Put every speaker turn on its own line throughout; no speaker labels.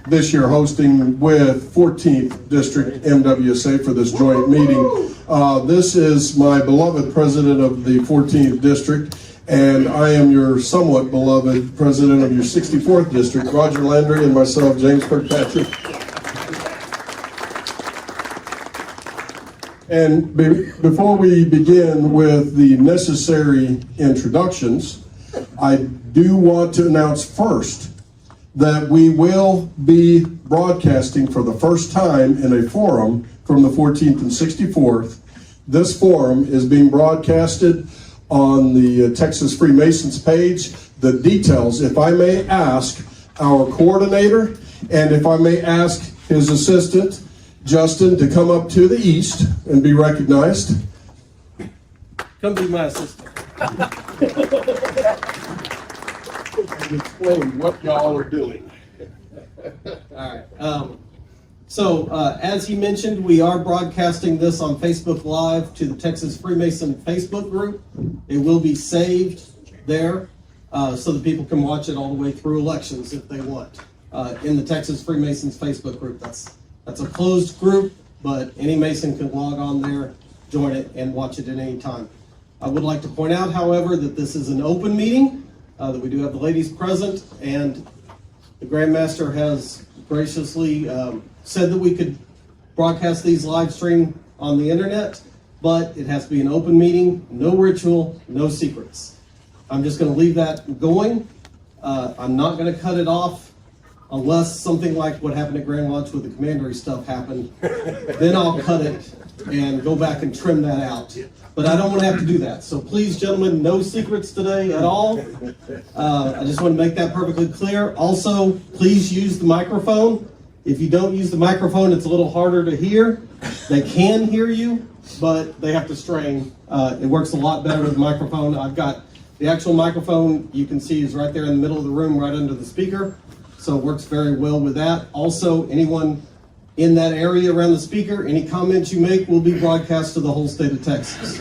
this year hosting with 14th District MWSA for this joint meeting. This is my beloved president of the 14th District, and I am your somewhat beloved president of your 64th District, Roger Landry, and myself, James Kirkpatrick. And before we begin with the necessary introductions, I do want to announce first that we will be broadcasting for the first time in a forum from the 14th and 64th. This forum is being broadcasted on the Texas Freemasons page. The details, if I may ask our coordinator, and if I may ask his assistant, Justin, to come up to the east and be recognized.
Come be my assistant.
And explain what y'all are doing.
All right. So as he mentioned, we are broadcasting this on Facebook Live to the Texas Freemason Facebook group. It will be saved there so that people can watch it all the way through elections if they want. In the Texas Freemasons Facebook group. That's a closed group, but any Mason can log on there, join it, and watch it at any time. I would like to point out, however, that this is an open meeting, that we do have the ladies present, and the Grand Master has graciously said that we could broadcast these live stream on the internet, but it has to be an open meeting, no ritual, no secrets. I'm just going to leave that going. I'm not going to cut it off unless something like what happened at Grand Lodge with the commandery stuff happened. Then I'll cut it and go back and trim that out. But I don't want to have to do that. So please, gentlemen, no secrets today at all. I just want to make that perfectly clear. Also, please use the microphone. If you don't use the microphone, it's a little harder to hear. They can hear you, but they have to strain. It works a lot better with the microphone. I've got the actual microphone, you can see, is right there in the middle of the room, right under the speaker. So it works very well with that. Also, anyone in that area around the speaker, any comments you make will be broadcast to the whole state of Texas.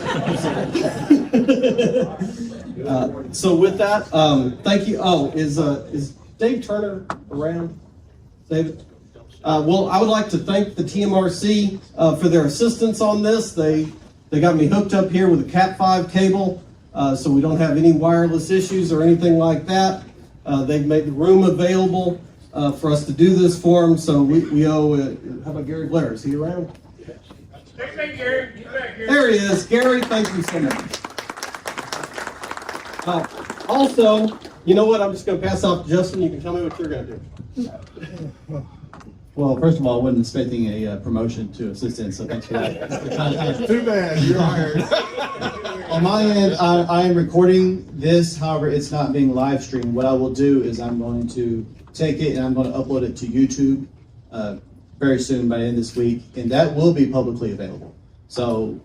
So with that, thank you. Oh, is Dave Turner around? David? Well, I would like to thank the TMRC for their assistance on this. They got me hooked up here with a Cat5 cable, so we don't have any wireless issues or anything like that. They've made the room available for us to do this for them, so we owe how about Gary Blair? Is he around?
Hey, Gary. Get back here.
There he is. Gary, thank you so much. Also, you know what? I'm just going to pass off to Justin. You can tell me what you're going to do.
Well, first of all, I wasn't expecting a promotion to assistant, so thanks for that.
Too bad. You're hired.
On my end, I am recording this. However, it's not being live streamed. What I will do is I'm going to take it and I'm going to upload it to YouTube very soon, by the end of this week, and that will be publicly available. So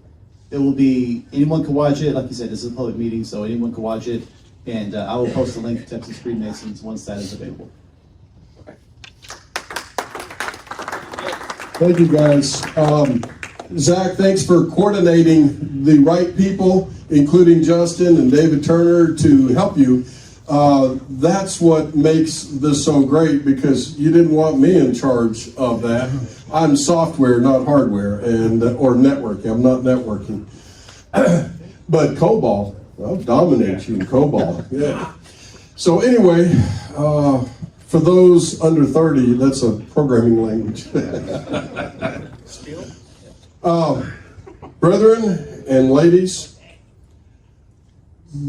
it will be, anyone can watch it. Like you said, this is a public meeting, so anyone can watch it, and I will post a link to Texas Freemasons once that is available.
Thank you, guys. Zach, thanks for coordinating the right people, including Justin and David Turner, to help you. That's what makes this so great, because you didn't want me in charge of that. I'm software, not hardware, and or networking. I'm not networking. But COBOL, I'll dominate you in COBOL. Yeah. So anyway, for those under 30, that's a programming language. Brethren and ladies,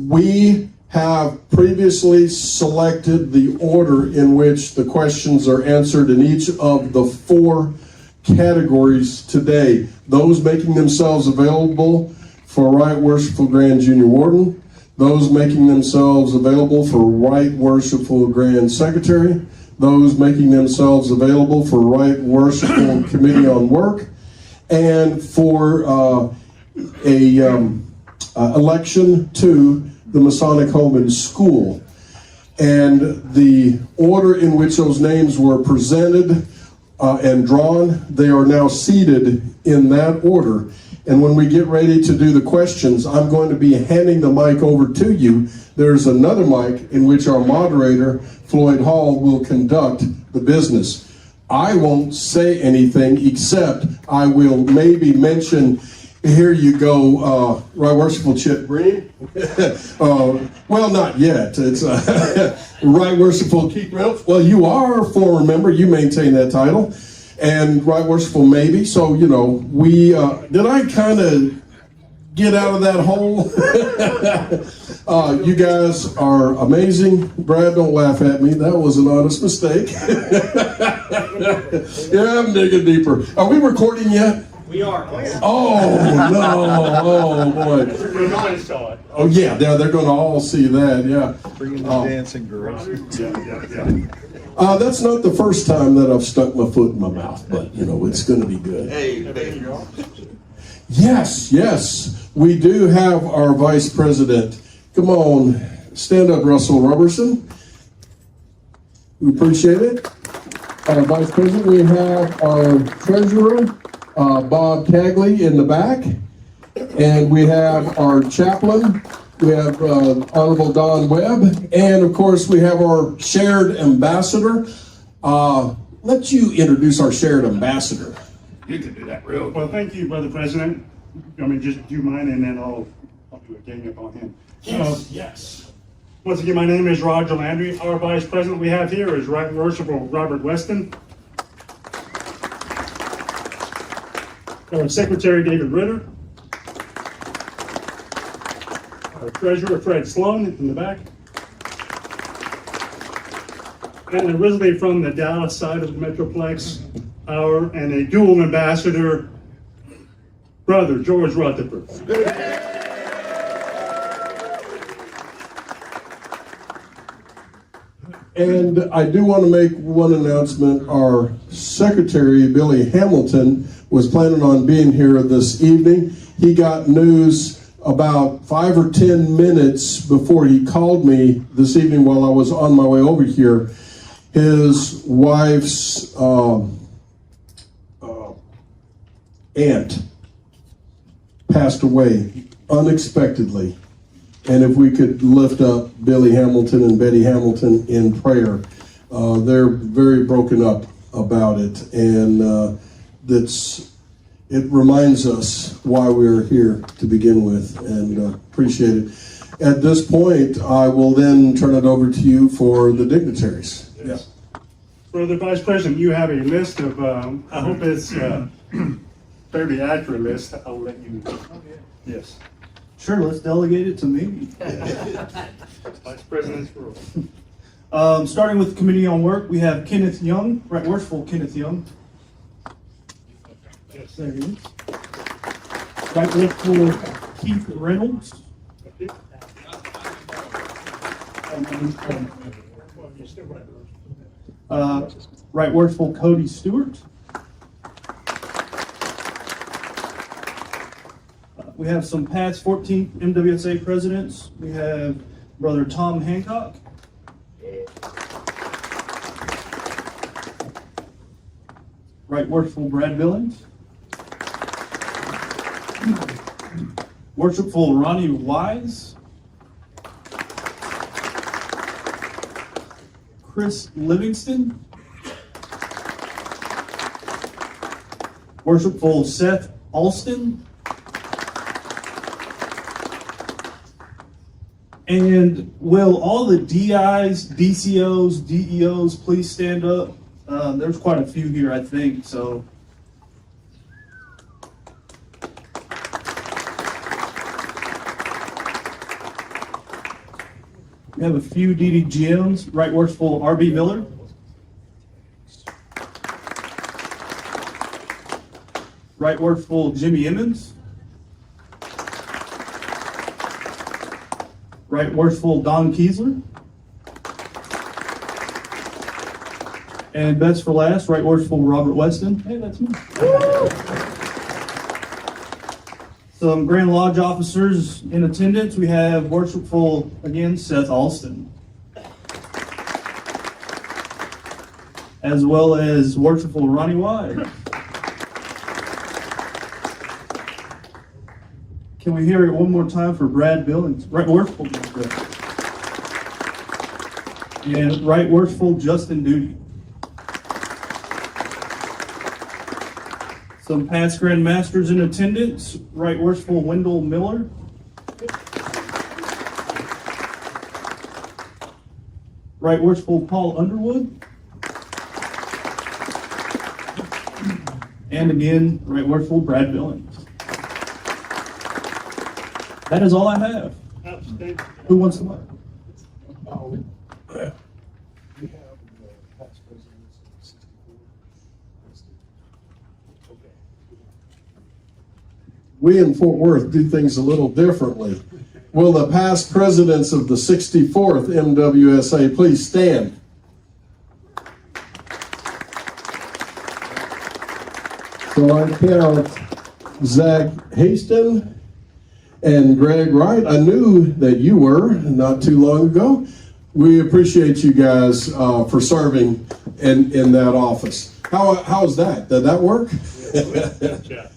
we have previously selected the order in which the questions are answered in each of the 4 categories today. Those making themselves available for Right Worshipful Grand Junior Warden, those making themselves available for Right Worshipful Grand Secretary, those making themselves available for Right Worshipful Committee on Work, and for election to the Masonic Home and School. And the order in which those names were presented and drawn, they are now seated in that order. And when we get ready to do the questions, I'm going to be handing the mic over to you. There's another mic in which our moderator, Floyd Hall, will conduct the business. I won't say anything except I will maybe mention, here you go, Right Worshipful Chip Green. Well, not yet. It's Right Worshipful Keith Reynolds. Well, you are a former member. You maintain that title. And Right Worshipful maybe. So, you know, we, did I kind of get out of that hole? You guys are amazing. Brad, don't laugh at me. That was an honest mistake. Yeah, I'm digging deeper. Are we recording yet?
We are.
Oh, no. Oh, boy. Oh, yeah, they're going to all see that, yeah.
Bringing the dancing girls.
That's not the first time that I've stuck my foot in my mouth, but, you know, it's going to be good.
Hey, there you go.
Yes, we do have our vice president. Come on, stand up, Russell Robertson. We appreciate it. Our vice president, we have our treasurer, Bob Cagley, in the back. And we have our chaplain. We have Honorable Don Webb. And, of course, we have our shared ambassador. Let you introduce our shared ambassador.
You can do that real.
Well, thank you, Brother President. I mean, just do mine and then I'll do a gang up on him.
Yes.
Once again, my name is Roger Landry. Our Vice President we have here is Right Worshipful Robert Weston. Our Secretary David Ritter. Our Treasurer Fred Sloan in the back. And originally from the Dallas side of the Metroplex, and a dual ambassador, Brother George Rutherford.
And I do want to make one announcement. Our secretary, Billy Hamilton, was planning on being here this evening. He got news about 5 or 10 minutes before he called me this evening while I was on my way over here. His wife's aunt passed away unexpectedly. And if we could lift up Billy Hamilton and Betty Hamilton in prayer, they're very broken up about it. And it reminds us why we're here to begin with, and appreciate it. At this point, I will then turn it over to you for the dignitaries.
Yeah. Brother Vice President, you have a list of, I hope it's fairly accurate list. I'll let you. Yes.
Sure, let's delegate it to me.
Vice President's rule.
Starting with Committee on Work, we have Kenneth Young, Right Worshipful Kenneth Young.
Yes.
There he is. Right Worshipful Keith Reynolds. Right Worshipful Cody Stewart. We have some past 14th MWSA presidents. We have Brother Tom Hancock. Right Worshipful Brad Billings. Worshipful Ronnie Wise. Chris Livingston. Worshipful Seth Alston. And will all the DIs, DCOs, DEOs please stand up? There's quite a few here, I think, so. We have a few DDGMs, Right Worshipful R.B. Miller. Right Worshipful Jimmy Emmons. Right Worshipful Don Kiesler. And best for last, Right Worshipful Robert Weston. Hey, that's me. Some Grand Lodge officers in attendance. We have Worshipful, again, Seth Alston. As well as Worshipful Ronnie Wise. Can we hear it one more time for Brad Billings? Right Worshipful. And Right Worshipful Justin Duty.
Some past Grand Masters in attendance, Right Worshipful Wendell Miller. Right Worshipful Paul Underwood. And again, Right Worshipful Brad Billings. That is all I have.
Outstanding.
Who wants the mic?
We in Fort Worth do things a little differently. Will the past presidents of the 64th MWSA please stand? So I count Zach Haston and Greg Wright. I knew that you were not too long ago. We appreciate you guys for serving in that office. How's that? Did that work?
Yeah,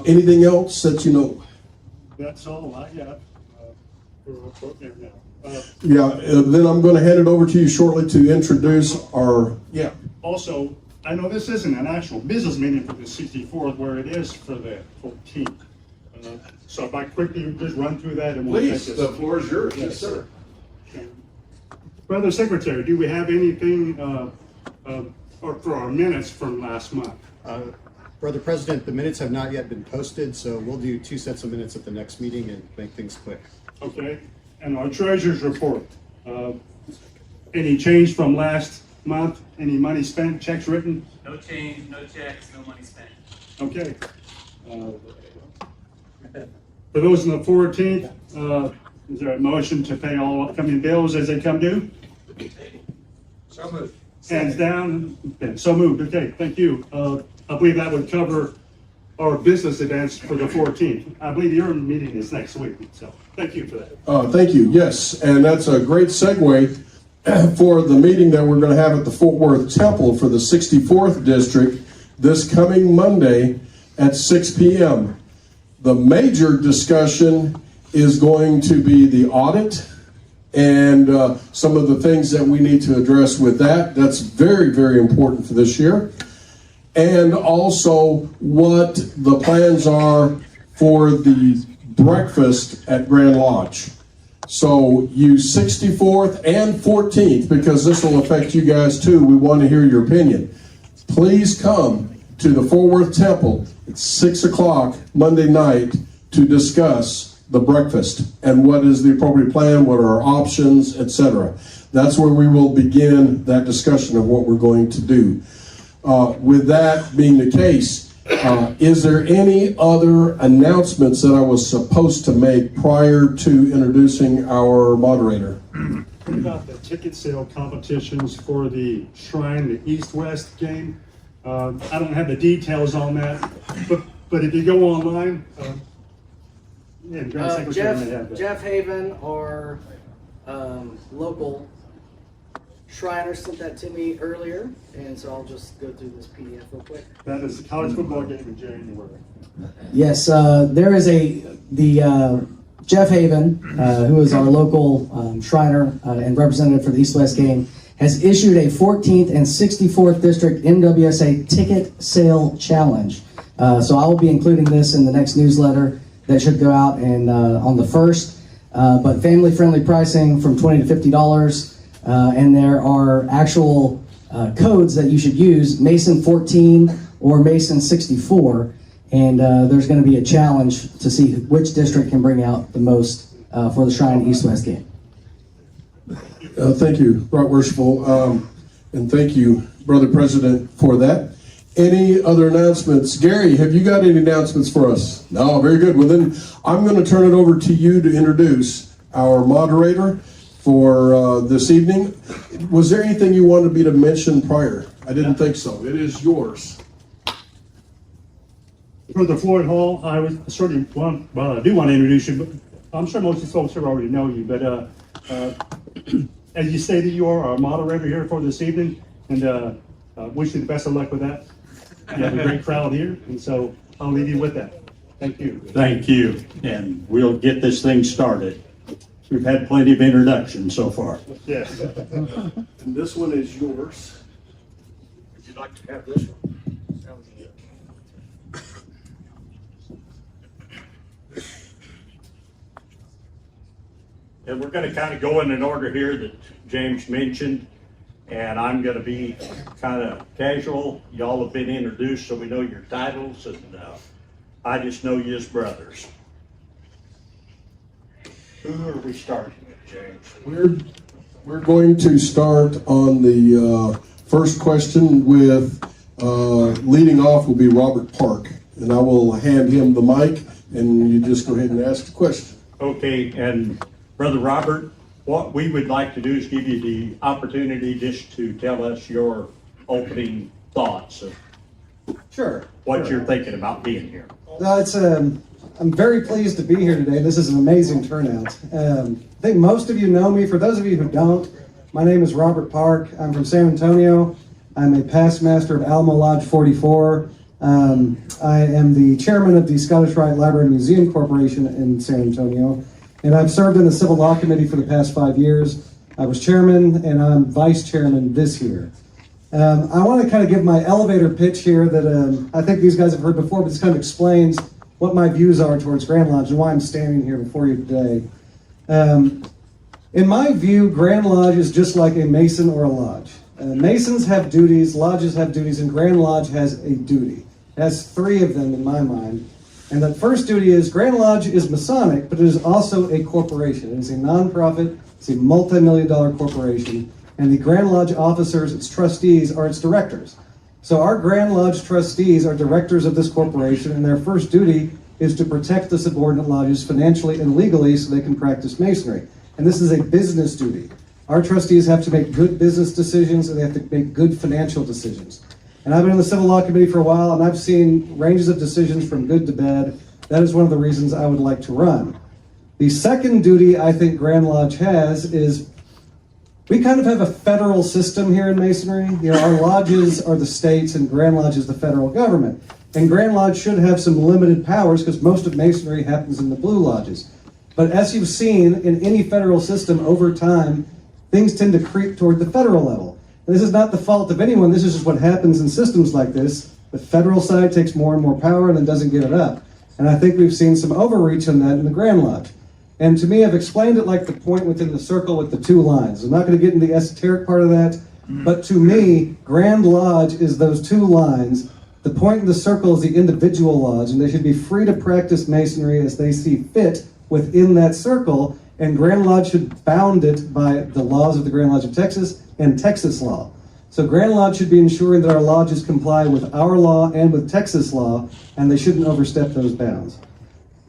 Anything else that you know?
that's all I got for there now.
Then I'm going to hand it over to you shortly to introduce our,
Also, I know this isn't an actual business meeting for the 64th, where it is for the 14th. So if I quickly just run through that and we'll take this.
floor is yours.
Yes, sir. Brother Secretary, do we have anything or for our minutes from last month?
Brother President, the minutes have not yet been posted, so we'll do 2 sets of minutes at the next meeting and make things quick.
Okay, and our treasurer's report. Any change from last month? Any money spent, checks written?
No change, no checks, no money spent.
Okay. For those in the 14th, is there a motion to pay all upcoming bills as they come due?
So moved.
Hands down. Okay, so moved. Okay, thank you. I believe that would cover our business events for the 14th. I believe your meeting is next week, so thank you for that.
Thank you. Yes, and that's a great segue for the meeting that we're going to have at the Fort Worth Temple for the 64th District this coming Monday at 6 p.m. The major discussion is going to be the audit and some of the things that we need to address with that. That's very, very important for this year. And also what the plans are for the breakfast at Grand Lodge. So you 64th and 14th, because this will affect you guys too, we want to hear your opinion. Please come to the Fort Worth Temple at 6 o'clock Monday night to discuss the breakfast and what is the appropriate plan, what are our options, etc. That's where we will begin that discussion of what we're going to do. With that being the case, is there any other announcements that I was supposed to make prior to introducing our moderator?
What about the ticket sale competitions for the Shrine, the East-West game? I don't have the details on that, but if you go online, Grand Secretary may have that.
Jeff Haven, our local Shriner, sent that to me earlier, and so I'll just go through this PDF real quick.
That is the college football game in January.
Yes, there is the Jeff Haven, who is our local Shriner and representative for the East-West game, has issued a 14th and 64th District NWSA ticket sale challenge. So I will be including this in the next newsletter that should go out and on the 1st. But family-friendly pricing from $20 to $50. And there are actual codes that you should use, Mason 14 or Mason 64. And there's going to be a challenge to see which district can bring out the most for the Shrine East-West game.
Thank you, Right Worshipful, and thank you, Brother President, for that. Any other announcements? Gary, have you got any announcements for us? No, very good. Well, then I'm going to turn it over to you to introduce our moderator for this evening. Was there anything you wanted me to mention prior? I didn't think so. It is yours.
For the Floyd Hall, I was certainly I do want to introduce you, but I'm sure most of these folks here already know you, but as you stated, you are our moderator here for this evening, and wish you the best of luck with that. You have a great crowd here, and so I'll leave you with that. Thank you.
Thank you, and we'll get this thing started. We've had plenty of introductions so far.
Yes.
And this one is yours.
Would you like to have this one?
And we're gonna kind of go in an order here that James mentioned, and I'm gonna be kind of casual. Y'all have been introduced, so we know your titles, and I just know you as brothers. Who are we starting with, James?
We're going to start on the first question with, leading off will be Robert Park, and I will hand him the mic, and you just go ahead and ask the question.
Okay, and Brother Robert, what we would like to do is give you the opportunity just to tell us your opening thoughts of
Sure.
what you're thinking about being here.
I'm very pleased to be here today. This is an amazing turnout. I think most of you know me. For those of you who don't, my name is Robert Park. I'm from San Antonio. I'm a past master of Alamo Lodge 44. I am the chairman of the Scottish Rite Library and Museum Corporation in San Antonio, and I've served in the Civil Law Committee for the past 5 years. I was chairman, and I'm vice chairman this year. I want to kind of give my elevator pitch here that I think these guys have heard before, but this kind of explains what my views are towards Grand Lodge and why I'm standing here before you today. In my view, Grand Lodge is just like a Mason or a lodge. Masons have duties, lodges have duties, and Grand Lodge has a duty. It has 3 of them in my mind. And that first duty is Grand Lodge is Masonic, but it is also a corporation. It is a nonprofit, it's a multi-million-dollar corporation, and the Grand Lodge officers, its trustees, are its directors. So our Grand Lodge trustees are directors of this corporation, and their first duty is to protect the subordinate lodges financially and legally so they can practice Masonry. And this is a business duty. Our trustees have to make good business decisions, and they have to make good financial decisions. And I've been in the Civil Law Committee for a while, and I've seen ranges of decisions from good to bad. That is one of the reasons I would like to run. The second duty I think Grand Lodge has is we kind of have a federal system here in Masonry. You know, our lodges are the states, and Grand Lodge is the federal government. And Grand Lodge should have some limited powers because most of Masonry happens in the Blue Lodges. But as you've seen in any federal system over time, things tend to creep toward the federal level. And this is not the fault of anyone. This is just what happens in systems like this. The federal side takes more and more power and then doesn't give it up. And I think we've seen some overreach on that in the Grand Lodge. And to me, I've explained it like the point within the circle with the 2 lines. I'm not going to get into the esoteric part of that, but to me, Grand Lodge is those 2 lines. The point in the circle is the individual lodge, and they should be free to practice Masonry as they see fit within that circle, and Grand Lodge should bound it by the laws of the Grand Lodge of Texas and Texas law. So Grand Lodge should be ensuring that our lodges comply with our law and with Texas law, and they shouldn't overstep those bounds.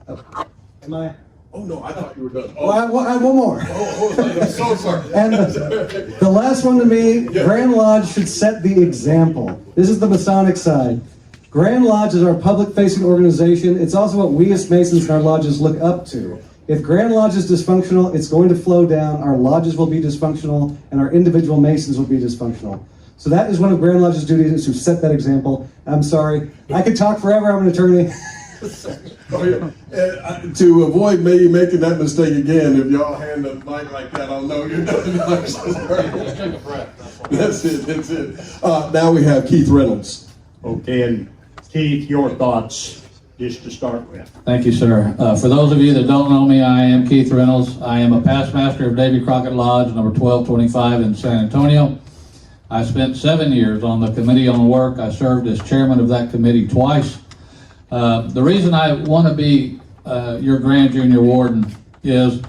Am I?
Oh, no, I thought you were done.
Well, I have one more.
I'm so sorry.
And the last one to me, Grand Lodge should set the example. This is the Masonic side. Grand Lodge is our public-facing organization. It's also what we as Masons and our lodges look up to. If Grand Lodge is dysfunctional, it's going to flow down, our lodges will be dysfunctional, and our individual Masons will be dysfunctional. So that is one of Grand Lodge's duties, is to set that example. I'm sorry. I could talk forever, I'm an attorney.
To avoid me making that mistake again, if y'all hand the mic like that, I'll know you're done. That's it. Now we have Keith Reynolds.
Okay, and Keith, your thoughts, just to start with.
Thank you, sir. For those of you that don't know me, I am Keith Reynolds. I am a past master of Davy Crockett Lodge, number 1225 in San Antonio. I spent 7 years on the Committee on Work. I served as chairman of that committee twice. The reason I want to be your Grand Junior Warden is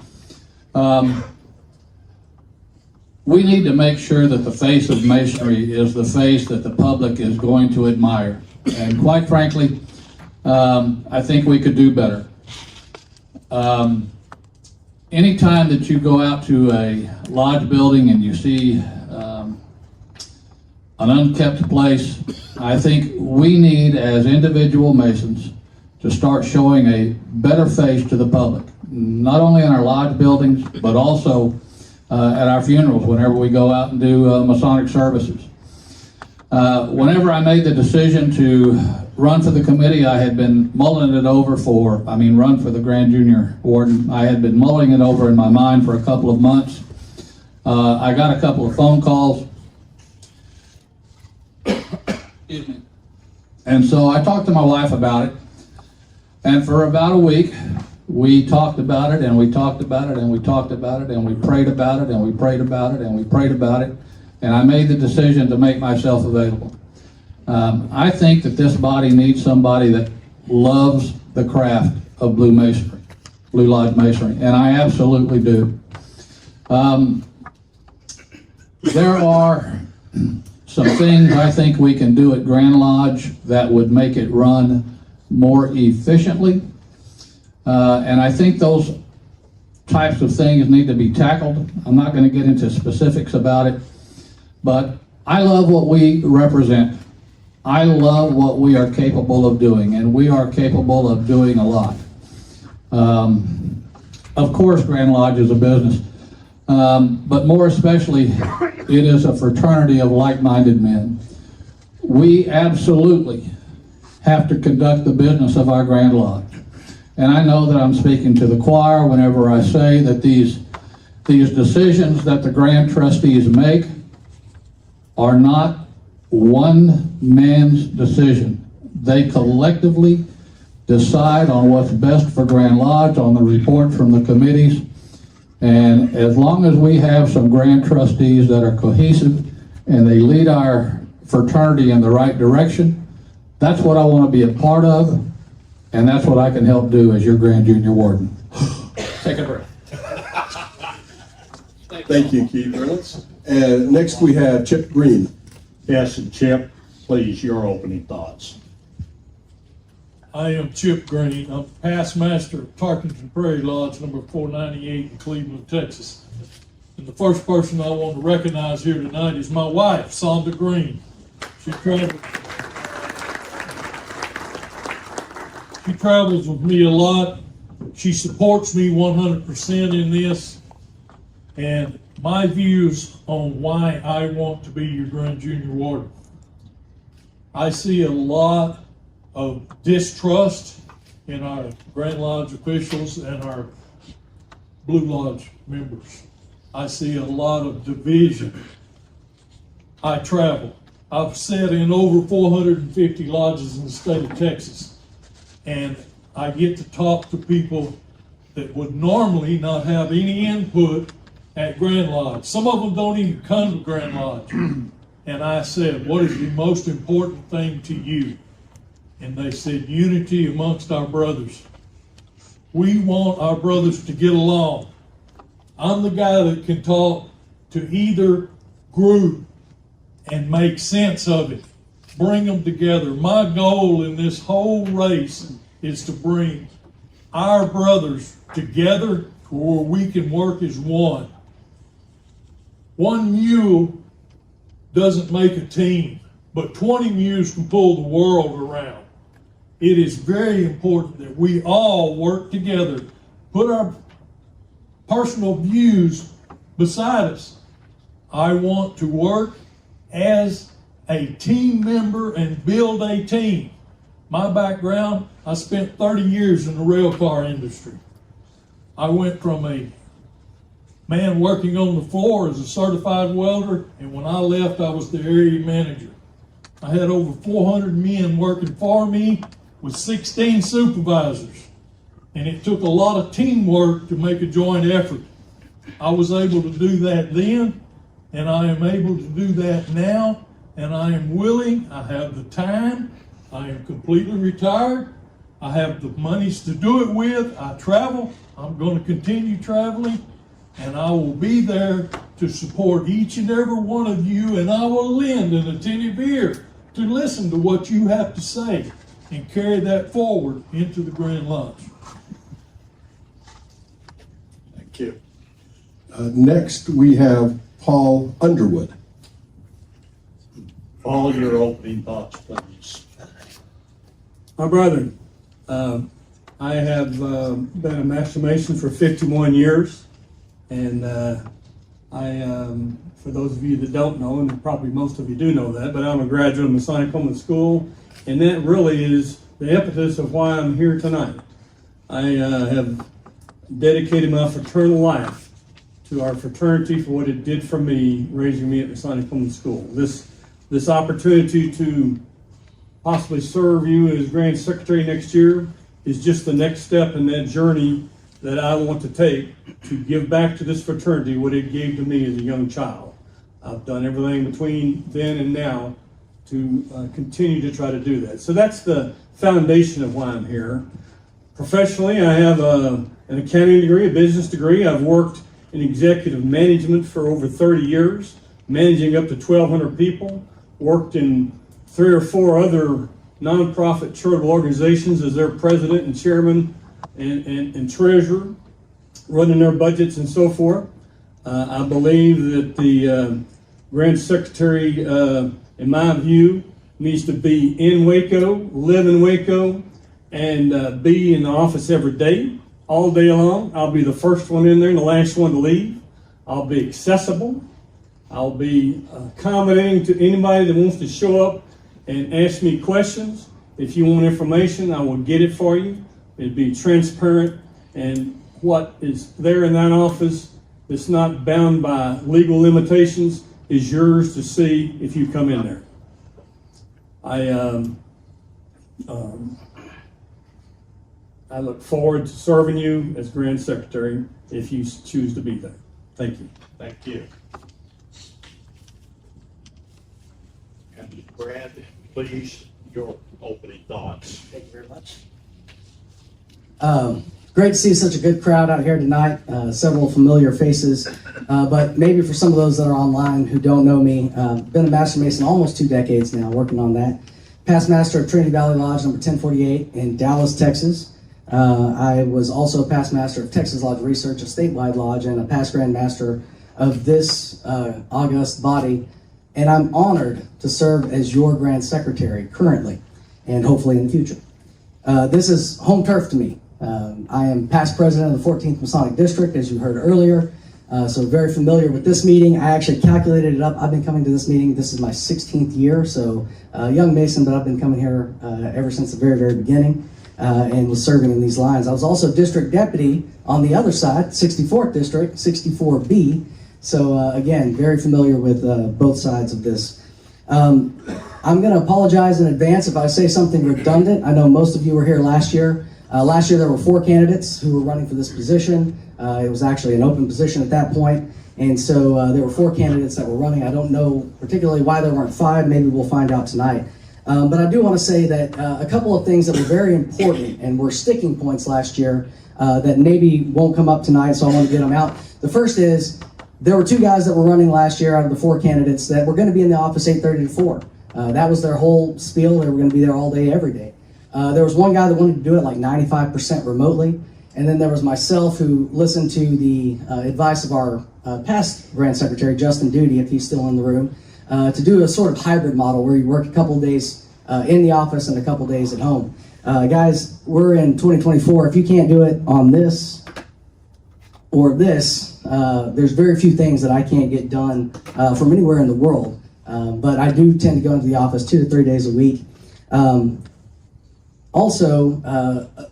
we need to make sure that the face of Masonry is the face that the public is going to admire. And quite frankly, I think we could do better. Anytime that you go out to a lodge building and you see an unkept place, I think we need, as individual Masons, to start showing a better face to the public, not only in our lodge buildings, but also at our funerals whenever we go out and do Masonic services. Whenever I made the decision to run for the committee, I had been mulling it over run for the Grand Junior Warden. I had been mulling it over in my mind for a couple of months. I got a couple of phone calls. Excuse me. And so I talked to my wife about it. And for about a week, We talked about it, and we talked about it, and we talked about it, and we prayed about it, and we prayed about it, and we prayed about it, and I made the decision to make myself available. I think that this body needs somebody that loves the craft of Blue Masonry, Blue Lodge Masonry, and I absolutely do. There are some things I think we can do at Grand Lodge that would make it run more efficiently. And I think those types of things need to be tackled. I'm not going to get into specifics about it, but I love what we represent. I love what we are capable of doing, and we are capable of doing a lot. Of course, Grand Lodge is a business, but more especially, it is a fraternity of like-minded men. We absolutely have to conduct the business of our Grand Lodge. And I know that I'm speaking to the choir whenever I say that these decisions that the Grand Trustees make are not one man's decision. They collectively decide on what's best for Grand Lodge, on the report from the committees. And as long as we have some Grand Trustees that are cohesive and they lead our fraternity in the right direction, that's what I want to be a part of, and that's what I can help do as your Grand Junior Warden. Take a breath.
Thank you, Keith Reynolds. And next we have Chip Green.
Yes, and Chip, please, your opening thoughts.
I am Chip Green. I'm past master of Tarkington Prairie Lodge number 498 in Cleveland, Texas. And the first person I want to recognize here tonight is my wife, Sonda Green. She travels with me a lot. She supports me 100% in this. And my views on why I want to be your Grand Junior Warden. I see a lot of distrust in our Grand Lodge officials and our Blue Lodge members. I see a lot of division. I travel. I've sat in over 450 lodges in the state of Texas, and I get to talk to people that would normally not have any input at Grand Lodge. Some of them don't even come to Grand Lodge. And I said, what is the most important thing to you? And they said, unity amongst our brothers. We want our brothers to get along. I'm the guy that can talk to either group and make sense of it, bring them together. My goal in this whole race is to bring our brothers together to where we can work as one. One mule doesn't make a team, but 20 mules can pull the world around. It is very important that we all work together, put our personal views beside us. I want to work as a team member and build a team. My background, I spent 30 years in the rail car industry. I went from a man working on the floor as a certified welder, and when I left, I was the area manager. I had over 400 men working for me with 16 supervisors, and it took a lot of teamwork to make a joint effort. I was able to do that then, and I am able to do that now, and I am willing. I have the time. I am completely retired. I have the monies to do it with. I travel. I'm going to continue traveling, and I will be there to support each and every one of you, and I will lend an attentive ear to listen to what you have to say and carry that forward into the Grand Lodge.
Thank you. Next, we have Paul Underwood.
Paul, your opening thoughts, please.
My brother, I have been a Master Mason for 51 years, and for those of you that don't know, and probably most of you do know that, but I'm a graduate of Masonic Improvement School, and that really is the impetus of why I'm here tonight. I have dedicated my fraternal life to our fraternity for what it did for me, raising me at Masonic Improvement School. This opportunity to possibly serve you as Grand Secretary next year is just the next step in that journey that I want to take to give back to this fraternity what it gave to me as a young child. I've done everything between then and now to continue to try to do that. So that's the foundation of why I'm here. Professionally, I have an accounting degree, a business degree. I've worked in executive management for over 30 years, managing up to 1,200 people, worked in 3 or 4 other nonprofit charitable organizations as their president and chairman and treasurer, running their budgets and so forth. I believe that the Grand Secretary, in my view, needs to be in Waco, live in Waco, and be in the office every day, all day long. I'll be the first one in there and the last one to leave. I'll be accessible. I'll be accommodating to anybody that wants to show up and ask me questions. If you want information, I will get it for you. It'll be transparent, and what is there in that office that's not bound by legal limitations is yours to see if you come in there. I look forward to serving you as Grand Secretary if you choose to be there. Thank you.
Thank you. And Brad, please, your opening thoughts.
Thank you very much. Great to see such a good crowd out here tonight. Several familiar faces, but maybe for some of those that are online who don't know me, been a Master Mason almost 2 decades now, working on that. Past Master of Trinity Valley Lodge number 1048 in Dallas, Texas. I was also a past Master of Texas Lodge Research, a statewide lodge, and a past Grand Master of this august body. And I'm honored to serve as your Grand Secretary currently, and hopefully in the future. This is home turf to me. I am past president of the 14th Masonic District, as you heard earlier, so very familiar with this meeting. I actually calculated it up. I've been coming to this meeting. This is my 16th year, so young Mason, but I've been coming here ever since the very, very beginning and was serving in these lines. I was also district deputy on the other side, 64th District, 64B. So again, very familiar with both sides of this. I'm going to apologize in advance if I say something redundant. I know most of you were here last year. Last year there were 4 candidates who were running for this position. It was actually an open position at that point. And so there were 4 candidates that were running. I don't know particularly why there weren't 5. Maybe we'll find out tonight. But I do want to say that a couple of things that were very important and were sticking points last year that maybe won't come up tonight, so I want to get them out. The first is there were 2 guys that were running last year out of the 4 candidates that were going to be in the office 8:30 to 4. That was their whole spiel. They were going to be there all day, every day. There was one guy that wanted to do it like 95% remotely. And then there was myself who listened to the advice of our past Grand Secretary, Justin Duty, if he's still in the room, to do a sort of hybrid model where you work a couple of days in the office and a couple of days at home. Guys, we're in 2024. If you can't do it on this or this, there's very few things that I can't get done from anywhere in the world. But I do tend to go into the office 2 to 3 days a week. Also,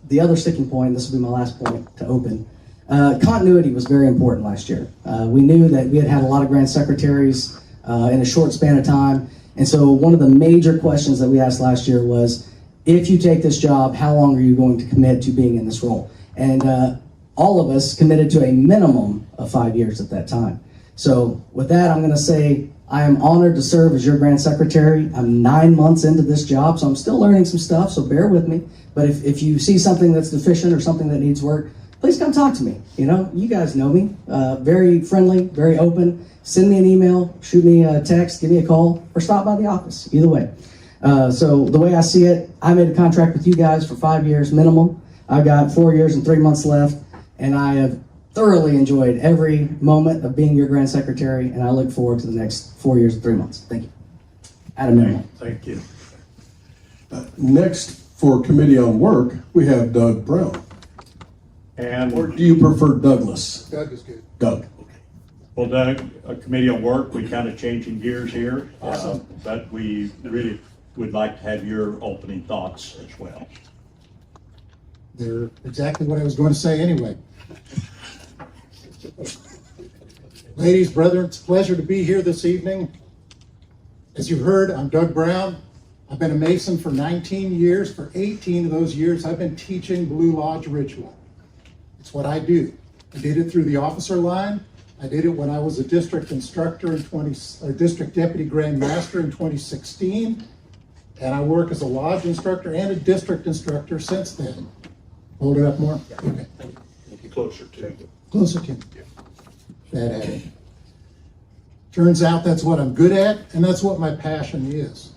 the other sticking point, this will be my last point to open, continuity was very important last year. We knew that we had had a lot of Grand Secretaries in a short span of time, and so one of the major questions that we asked last year was, if you take this job, how long are you going to commit to being in this role? And all of us committed to a minimum of 5 years at that time. So with that, I'm going to say, I am honored to serve as your Grand Secretary. I'm 9 months into this job, so I'm still learning some stuff, so bear with me. But if you see something that's deficient or something that needs work, please come talk to me. You know, you guys know me. Very friendly, very open. Send me an email, shoot me a text, give me a call, or stop by the office. Either way. So the way I see it, I made a contract with you guys for 5 years minimum. I've got 4 years and 3 months left, and I have thoroughly enjoyed every moment of being your Grand Secretary, and I look forward to the next 4 years and 3 months. Thank you. At a minimum.
Thank you.
Next, for Committee on Work, we have Doug Brown.
And
Or do you prefer Douglas?
Doug is good.
Doug.
well, Doug, a Committee on Work, we kind of changing gears here, but we really would like to have your opening thoughts as well.
They're exactly what I was going to say anyway. Ladies, brethren, it's a pleasure to be here this evening. As you heard, I'm Doug Brown. I've been a Mason for 19 years. For 18 of those years, I've been teaching Blue Lodge ritual. It's what I do. I did it through the officer line. I did it when I was a district instructor district deputy grand master in 2016. And I work as a lodge instructor and a district instructor since then. Hold it up more. Okay.
Closer to.
Closer to. Bad habit. Turns out that's what I'm good at, and that's what my passion is.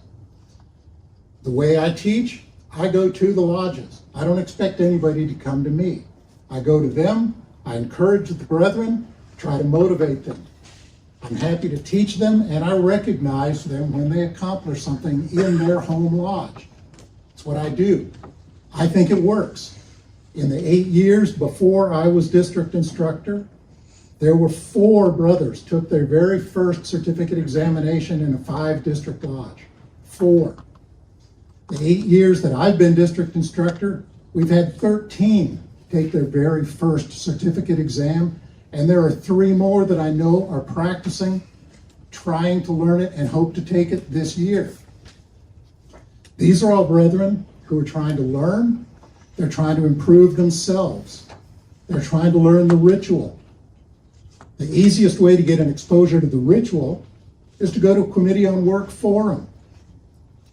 The way I teach, I go to the lodges. I don't expect anybody to come to me. I go to them, I encourage the brethren, try to motivate them. I'm happy to teach them, and I recognize them when they accomplish something in their home lodge. It's what I do. I think it works. In the 8 years before I was district instructor, there were 4 brothers took their very first certificate examination in a 5-district lodge. 4. The 8 years that I've been district instructor, we've had 13 take their very first certificate exam, and there are 3 more that I know are practicing, trying to learn it, and hope to take it this year. These are all brethren who are trying to learn. They're trying to improve themselves. They're trying to learn the ritual. The easiest way to get an exposure to the ritual is to go to a Committee on Work forum.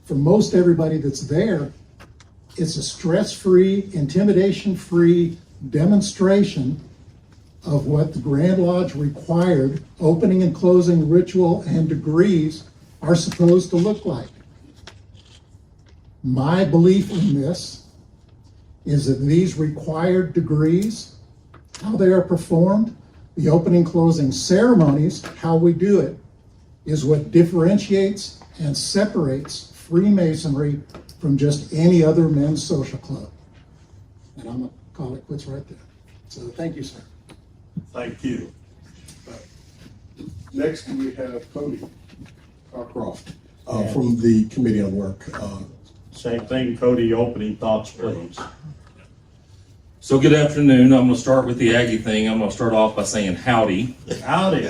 For most everybody that's there, it's a stress-free, intimidation-free demonstration of what the Grand Lodge required opening and closing ritual and degrees are supposed to look like. My belief in this is that these required degrees, how they are performed, the opening closing ceremonies, how we do it, is what differentiates and separates Freemasonry from just any other men's social club. And I'm gonna call it quits right there. So thank you, sir.
Thank you.
Next, we have Cody Cockcroft from the Committee on Work.
Same thing, Cody, opening thoughts, please.
So good afternoon. I'm going to start with the Aggie thing. I'm going to start off by saying howdy.
Howdy.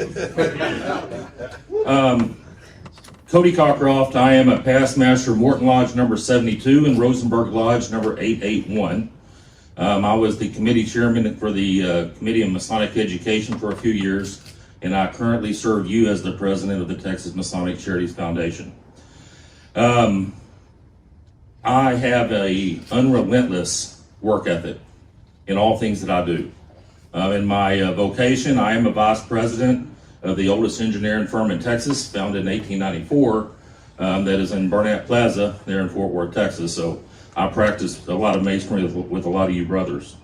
Cody Cockcroft. I am a past master of Morton Lodge number 72 and Rosenberg Lodge number 881. I was the committee chairman for the Committee on Masonic Education for a few years, and I currently serve you as the president of the Texas Masonic Charities Foundation. I have a unrelentless work ethic in all things that I do. In my vocation, I am a vice president of the oldest engineering firm in Texas, founded in 1894, that is in Burnett Plaza there in Fort Worth, Texas. So I practice a lot of masonry with a lot of you brothers.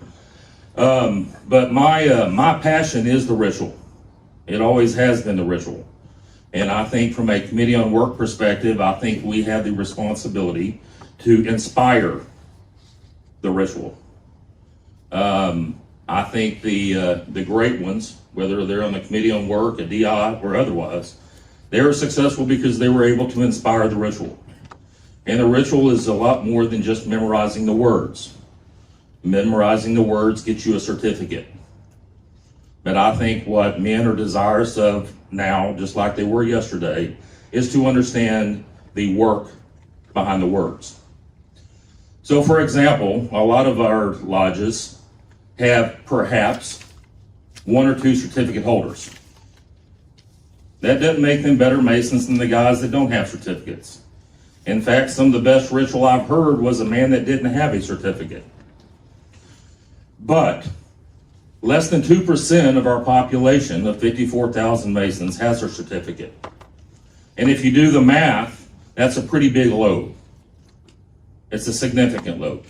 But my passion is the ritual. It always has been the ritual. And I think from a Committee on Work perspective, I think we have the responsibility to inspire the ritual. I think the great ones, whether they're on the Committee on Work, a DI, or otherwise, they are successful because they were able to inspire the ritual. And the ritual is a lot more than just memorizing the words. Memorizing the words gets you a certificate. But I think what men are desirous of now, just like they were yesterday, is to understand the work behind the words. So for example, a lot of our lodges have perhaps 1 or 2 certificate holders. That doesn't make them better Masons than the guys that don't have certificates. In fact, some of the best ritual I've heard was a man that didn't have a certificate. But less than 2% of our population of 54,000 Masons has their certificate. And if you do the math, that's a pretty big load. It's a significant load.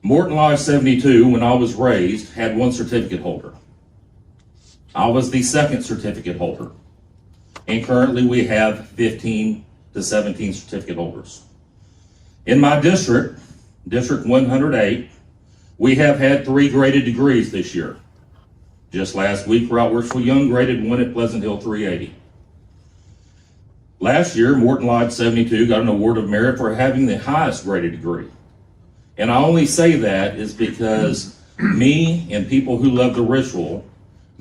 Morton Lodge 72, when I was raised, had 1 certificate holder. I was the 2nd certificate holder. And currently we have 15 to 17 certificate holders. In my district, District 108, we have had 3 graded degrees this year. Just last week, Route Worshipful Young graded 1 at Pleasant Hill 380. Last year, Morton Lodge 72 got an award of merit for having the highest graded degree. And I only say that is because me and people who love the ritual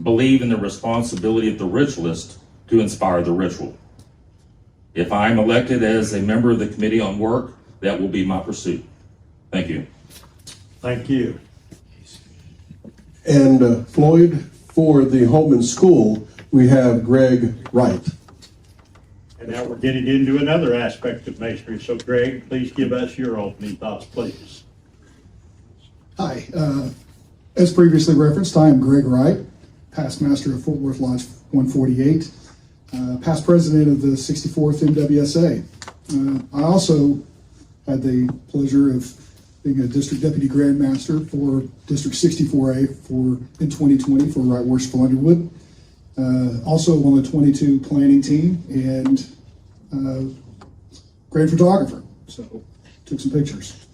believe in the responsibility of the ritualist to inspire the ritual. If I am elected as a member of the Committee on Work, that will be my pursuit. Thank you.
Thank you.
And Floyd, for the home and school, we have Greg Wright.
And now we're getting into another aspect of masonry. So Greg, please give us your opening thoughts, please.
Hi, as previously referenced, I am Greg Wright, past master of Fort Worth Lodge 148, past president of the 64th MWSA. I also had the pleasure of being a district deputy grand master for District 64A in 2020 for Right Worshipful Underwood. Also on the 22 planning team and great photographer, so took some pictures.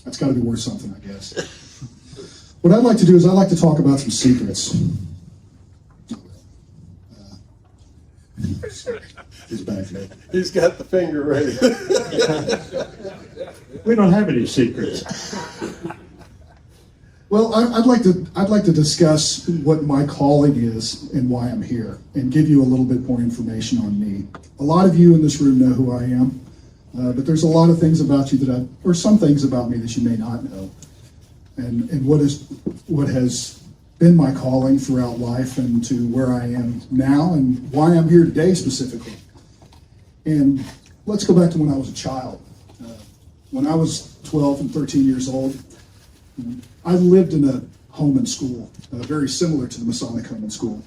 That's got to be worth something, I guess. What I'd like to do is I'd like to talk about some secrets. He's back there.
He's got the finger ready.
We don't have any secrets.
Well, I'd like to discuss what my calling is and why I'm here, and give you a little bit more information on me. A lot of you in this room know who I am, but there's a lot of things about you or some things about me that you may not know, and what has been my calling throughout life and to where I am now and why I'm here today specifically. And let's go back to when I was a child. When I was 12 and 13 years old, I lived in a home and school, very similar to the Masonic home and school,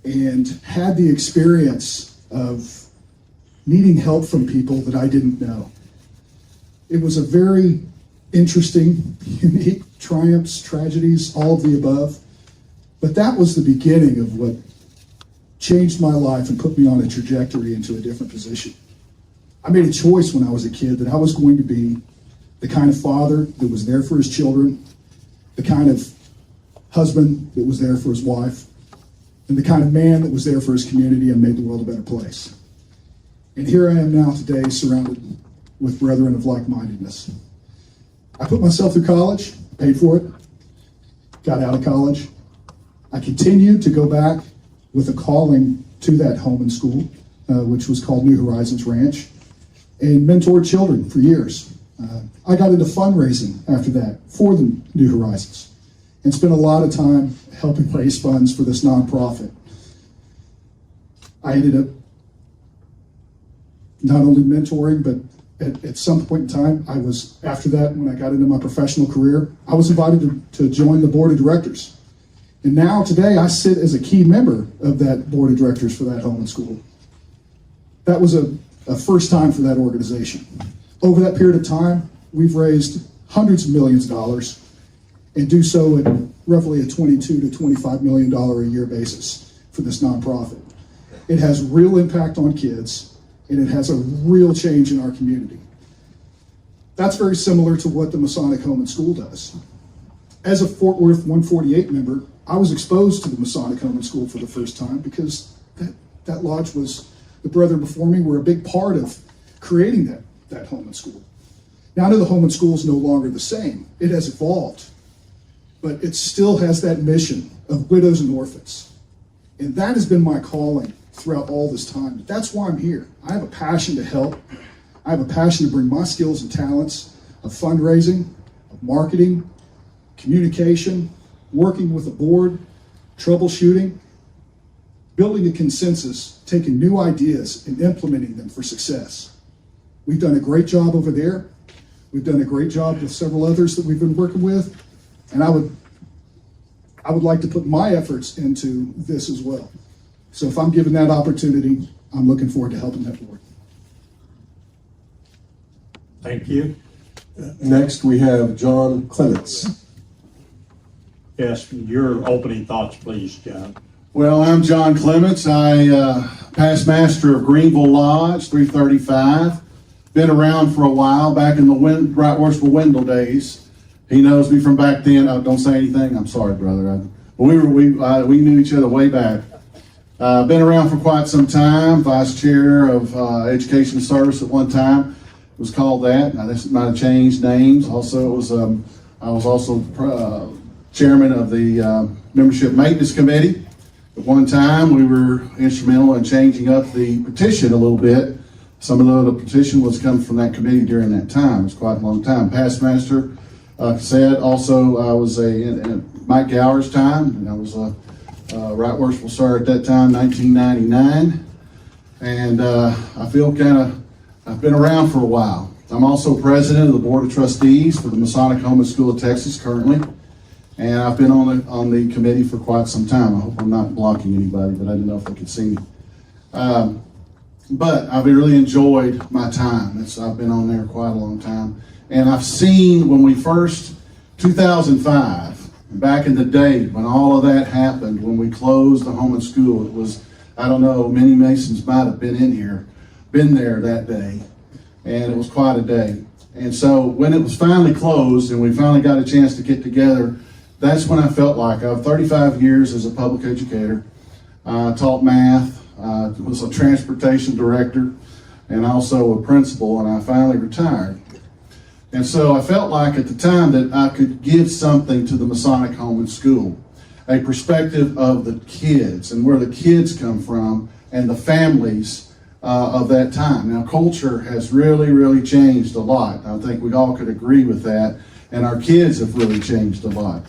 and had the experience of needing help from people that I didn't know. It was a very interesting, unique triumphs, tragedies, all of the above. But that was the beginning of what changed my life and put me on a trajectory into a different position. I made a choice when I was a kid that I was going to be the kind of father that was there for his children, the kind of husband that was there for his wife, and the kind of man that was there for his community and made the world a better place. And here I am now today, surrounded with brethren of like-mindedness. I put myself through college, paid for it, got out of college. I continued to go back with a calling to that home and school, which was called New Horizons Ranch, and mentored children for years. I got into fundraising after that for the New Horizons and spent a lot of time helping raise funds for this nonprofit. I ended up not only mentoring, but at some point in time, after that, when I got into my professional career, I was invited to join the board of directors. And now today I sit as a key member of that board of directors for that home and school. That was a first time for that organization. Over that period of time, we've raised hundreds of millions of dollars and do so at roughly a $22 to $25 million a year basis for this nonprofit. It has real impact on kids, and it has a real change in our community. That's very similar to what the Masonic Home and School does. As a Fort Worth 148 member, I was exposed to the Masonic Home and School for the first time because that lodge was, the brethren before me were a big part of creating that home and school. Now, I know the home and school is no longer the same. It has evolved, but it still has that mission of widows and orphans. And that has been my calling throughout all this time. That's why I'm here. I have a passion to help. I have a passion to bring my skills and talents of fundraising, of marketing, communication, working with a board, troubleshooting, building a consensus, taking new ideas and implementing them for success. We've done a great job over there. We've done a great job with several others that we've been working with. And I would like to put my efforts into this as well. So if I'm given that opportunity, I'm looking forward to helping that board.
Thank you.
Next, we have John Clements.
Yes, your opening thoughts, please, John.
Well, I'm John Clements. I past master of Greenville Lodge, 335. Been around for a while, back in the Right Worshipful Wendell days. He knows me from back then. Oh, don't say anything. I'm sorry, brother. We knew each other way back. Been around for quite some time. Vice chair of education service at one time. It was called that. Now this might have changed names. Also, it was I was also chairman of the membership maintenance committee At one time, we were instrumental in changing up the petition a little bit. Some of the petition was come from that committee during that time. It was quite a long time. Past Master said also I was in Mike Gower's time, and I was a right worshipful sir at that time, 1999. And I feel I've been around for a while. I'm also president of the Board of Trustees for the Masonic Improvement School of Texas currently. And I've been on the committee for quite some time. I hope I'm not blocking anybody, but I didn't know if they could see me. But I've really enjoyed my time. I've been on there quite a long time. And I've seen when we first, 2005, back in the day when all of that happened, when we closed the home and school, it was, I don't know, many Masons might have been there that day. And it was quite a day. And so when it was finally closed and we finally got a chance to get together, that's when I felt like I have 35 years as a public educator, taught math, was a transportation director, and also a principal, and I finally retired. And so I felt like at the time that I could give something to the Masonic Home and School, a perspective of the kids and where the kids come from and the families of that time. Now, culture has really, really changed a lot. I think we all could agree with that, and our kids have really changed a lot.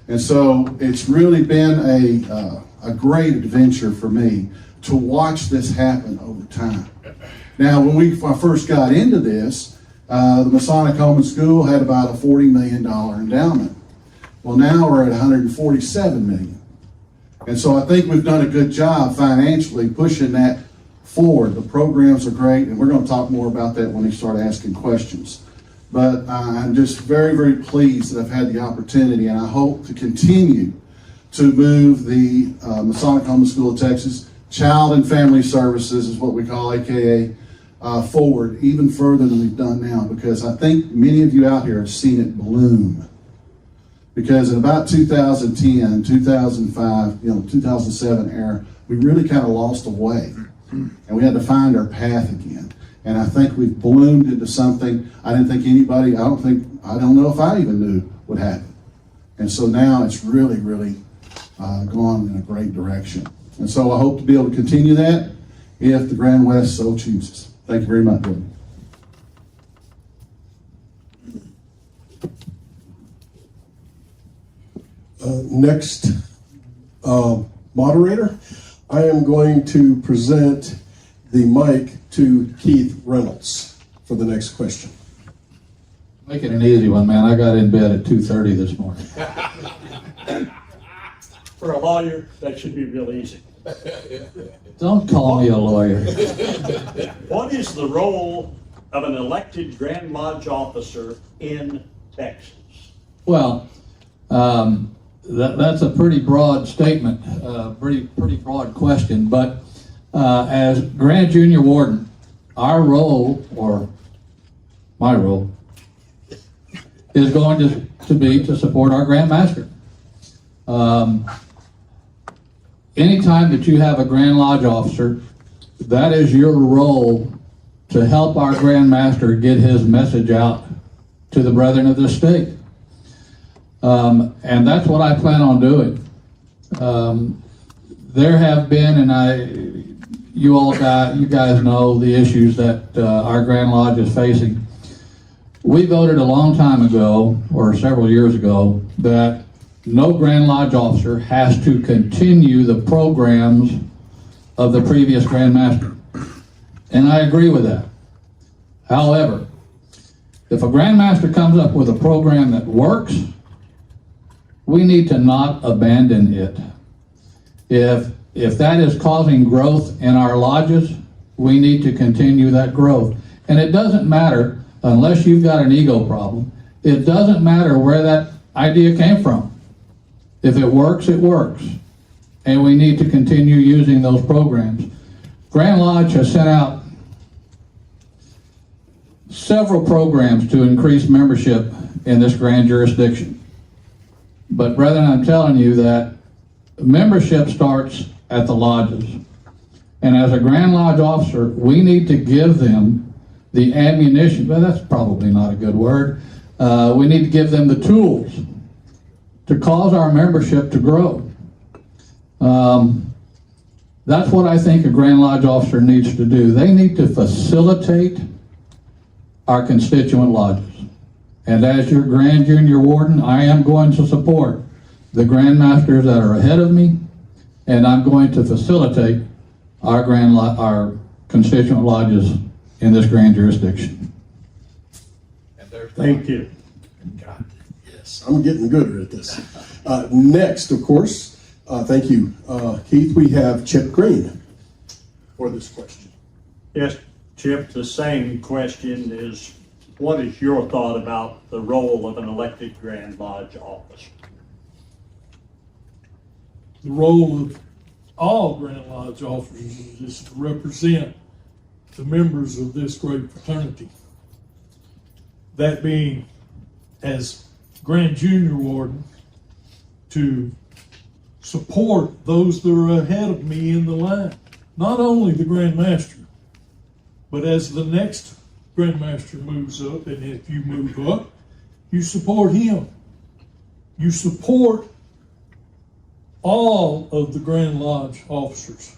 And so it's really been a great adventure for me to watch this happen over time. Now, when I first got into this, the Masonic Home and School had about a $40 million endowment. Well, now we're at $147 million. And so I think we've done a good job financially pushing that forward. The programs are great, and we're going to talk more about that when they start asking questions. But I'm just very, very pleased that I've had the opportunity, and I hope to continue to move the Masonic Home and School of Texas, Child and Family Services is what we call, AKA, forward even further than we've done now, because I think many of you out here have seen it bloom. Because in about 2010, 2005, 2007 era, we really kind of lost the way, and we had to find our path again. And I think we've bloomed into something I didn't think anybody, I don't know if I even knew would happen. And so now it's really, really gone in a great direction. And so I hope to be able to continue that if the Grand West so chooses. Thank you very much, Bill.
Next moderator, I am going to present the mic to Keith Reynolds for the next question.
Make it an easy one, man. I got in bed at 2:30 this morning.
For a lawyer, that should be real easy.
Don't call me a lawyer.
What is the role of an elected Grand Lodge officer in Texas?
Well, that's a pretty broad statement, pretty broad question. But as Grand Junior Warden, our role, or my role, is going to be to support our Grand Master. Anytime that you have a Grand Lodge officer, that is your role to help our Grand Master get his message out to the brethren of this state. And that's what I plan on doing. There have been, and you guys know the issues that our Grand Lodge is facing. We voted a long time ago, or several years ago, that no Grand Lodge officer has to continue the programs of the previous Grand Master. And I agree with that. However, if a Grand Master comes up with a program that works, we need to not abandon it. If that is causing growth in our lodges, we need to continue that growth. And it doesn't matter, unless you've got an ego problem, it doesn't matter where that idea came from. If it works, it works. And we need to continue using those programs. Grand Lodge has sent out several programs to increase membership in this grand jurisdiction. But brethren, I'm telling you that membership starts at the lodges. And as a Grand Lodge officer, we need to give them the ammunition, but that's probably not a good word. We need to give them the tools to cause our membership to grow. That's what I think a Grand Lodge officer needs to do. They need to facilitate our constituent lodges. And as your Grand Junior Warden, I am going to support the Grand Masters that are ahead of me, and I'm going to facilitate our constituent lodges in this grand jurisdiction.
Thank you.
Yes, I'm getting gooder at this. Next, of course, thank you, Keith, we have Chip Green for this question.
Yes, Chip, the same question is, what is your thought about the role of an elected Grand Lodge officer?
The role of all Grand Lodge officers is to represent the members of this great fraternity. That being, as Grand Junior Warden, to support those that are ahead of me in the line. Not only the Grand Master, but as the next Grand Master moves up, and if you move up, you support him. You support all of the Grand Lodge officers.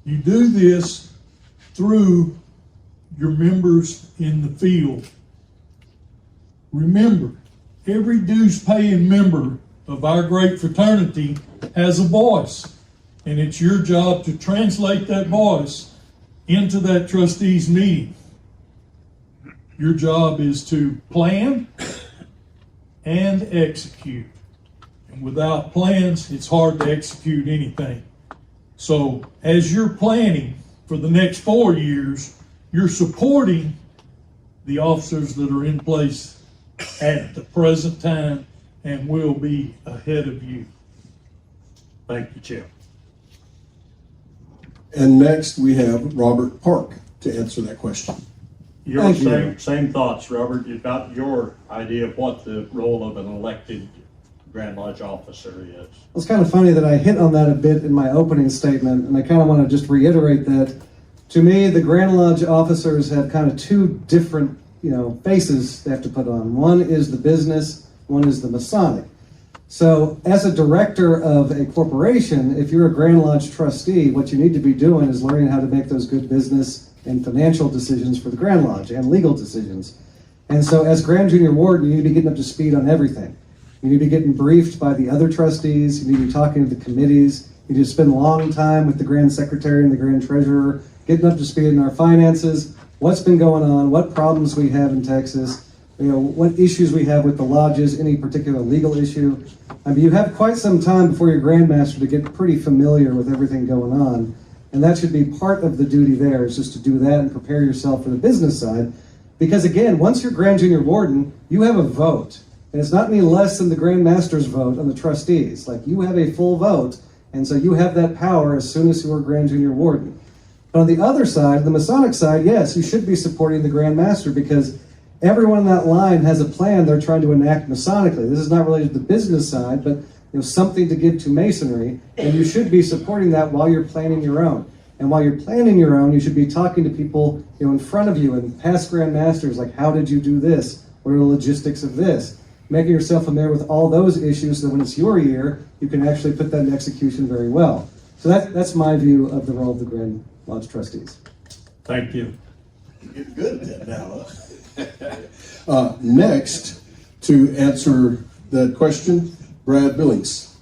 You do this through your members in the field. Remember, every dues-paying member of our great fraternity has a voice, and it's your job to translate that voice into that trustees meeting. Your job is to plan and execute. And without plans, it's hard to execute anything. So as you're planning for the next 4 years, you're supporting the officers that are in place at the present time and will be ahead of you.
Thank you, Chip.
And next, we have Robert Park to answer that question.
Your
Thank you.
same thoughts, Robert, about your idea of what the role of an elected Grand Lodge officer is.
It's kind of funny that I hit on that a bit in my opening statement, and I kind of want to just reiterate that. To me, the Grand Lodge officers have kind of two different, faces they have to put on. One is the business, one is the Masonic. So as a director of a corporation, if you're a Grand Lodge trustee, what you need to be doing is learning how to make those good business and financial decisions for the Grand Lodge and legal decisions. And so as Grand Junior Warden, you need to be getting up to speed on everything. You need to be getting briefed by the other trustees. You need to be talking to the committees. You need to spend a long time with the Grand Secretary and the Grand Treasurer, getting up to speed in our finances, what's been going on, what problems we have in Texas, what issues we have with the lodges, any particular legal issue. I mean, you have quite some time before your Grand Master to get pretty familiar with everything going on. And that should be part of the duty there, is just to do that and prepare yourself for the business side. Because again, once you're Grand Junior Warden, you have a vote. And it's not any less than the Grand Master's vote on the trustees. Like, you have a full vote, and so you have that power as soon as you're Grand Junior Warden. But on the other side, the Masonic side, yes, you should be supporting the Grand Master, because everyone in that line has a plan they're trying to enact Masonically. This is not related to the business side, but something to give to Masonry, and you should be supporting that while you're planning your own. And while you're planning your own, you should be talking to people in front of you and past Grand Masters, like, how did you do this? What are the logistics of this? Making yourself familiar with all those issues so that when it's your year, you can actually put that in execution very well. So that's my view of the role of the Grand Lodge trustees.
Thank you.
You're getting good at that now. Next, to answer that question, Brad Billings.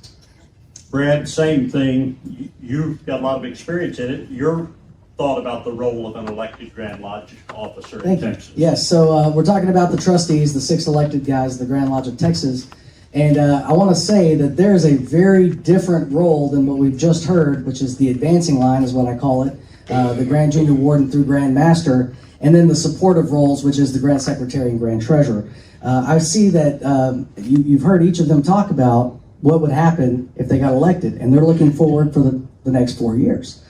Brad, same thing. You've got a lot of experience in it. Your thought about the role of an elected Grand Lodge officer in Texas.
Yes, so we're talking about the trustees, the 6 elected guys of the Grand Lodge of Texas. And I want to say that there is a very different role than what we've just heard, which is the advancing line is what I call it, the Grand Junior Warden through Grand Master, and then the supportive roles, which is the Grand Secretary and Grand Treasurer. I see that you've heard each of them talk about what would happen if they got elected, and they're looking forward for the next 4 years.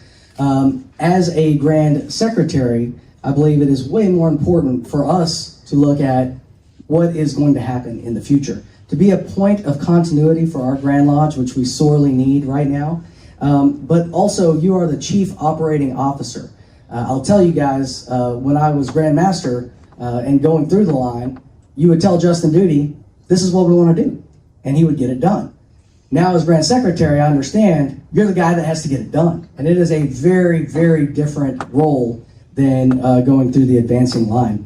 As a Grand Secretary, I believe it is way more important for us to look at what is going to happen in the future. To be a point of continuity for our Grand Lodge, which we sorely need right now, but also you are the Chief Operating Officer. I'll tell you guys, when I was Grand Master and going through the line, you would tell Justin Duty, this is what we want to do, and he would get it done. Now, as Grand Secretary, I understand you're the guy that has to get it done. And it is a very, very different role than going through the advancing line.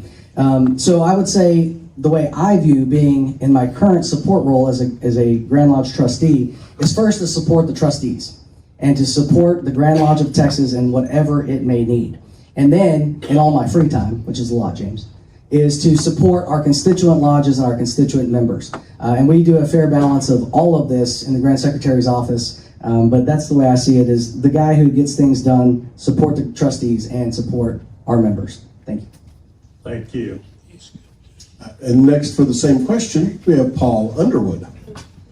So I would say the way I view being in my current support role as a Grand Lodge trustee is first to support the trustees and to support the Grand Lodge of Texas in whatever it may need. And then, in all my free time, which is a lot, James, is to support our constituent lodges and our constituent members. And we do a fair balance of all of this in the Grand Secretary's office, but that's the way I see it, is the guy who gets things done, support the trustees, and support our members. Thank you.
Thank you.
And next for the same question, we have Paul Underwood.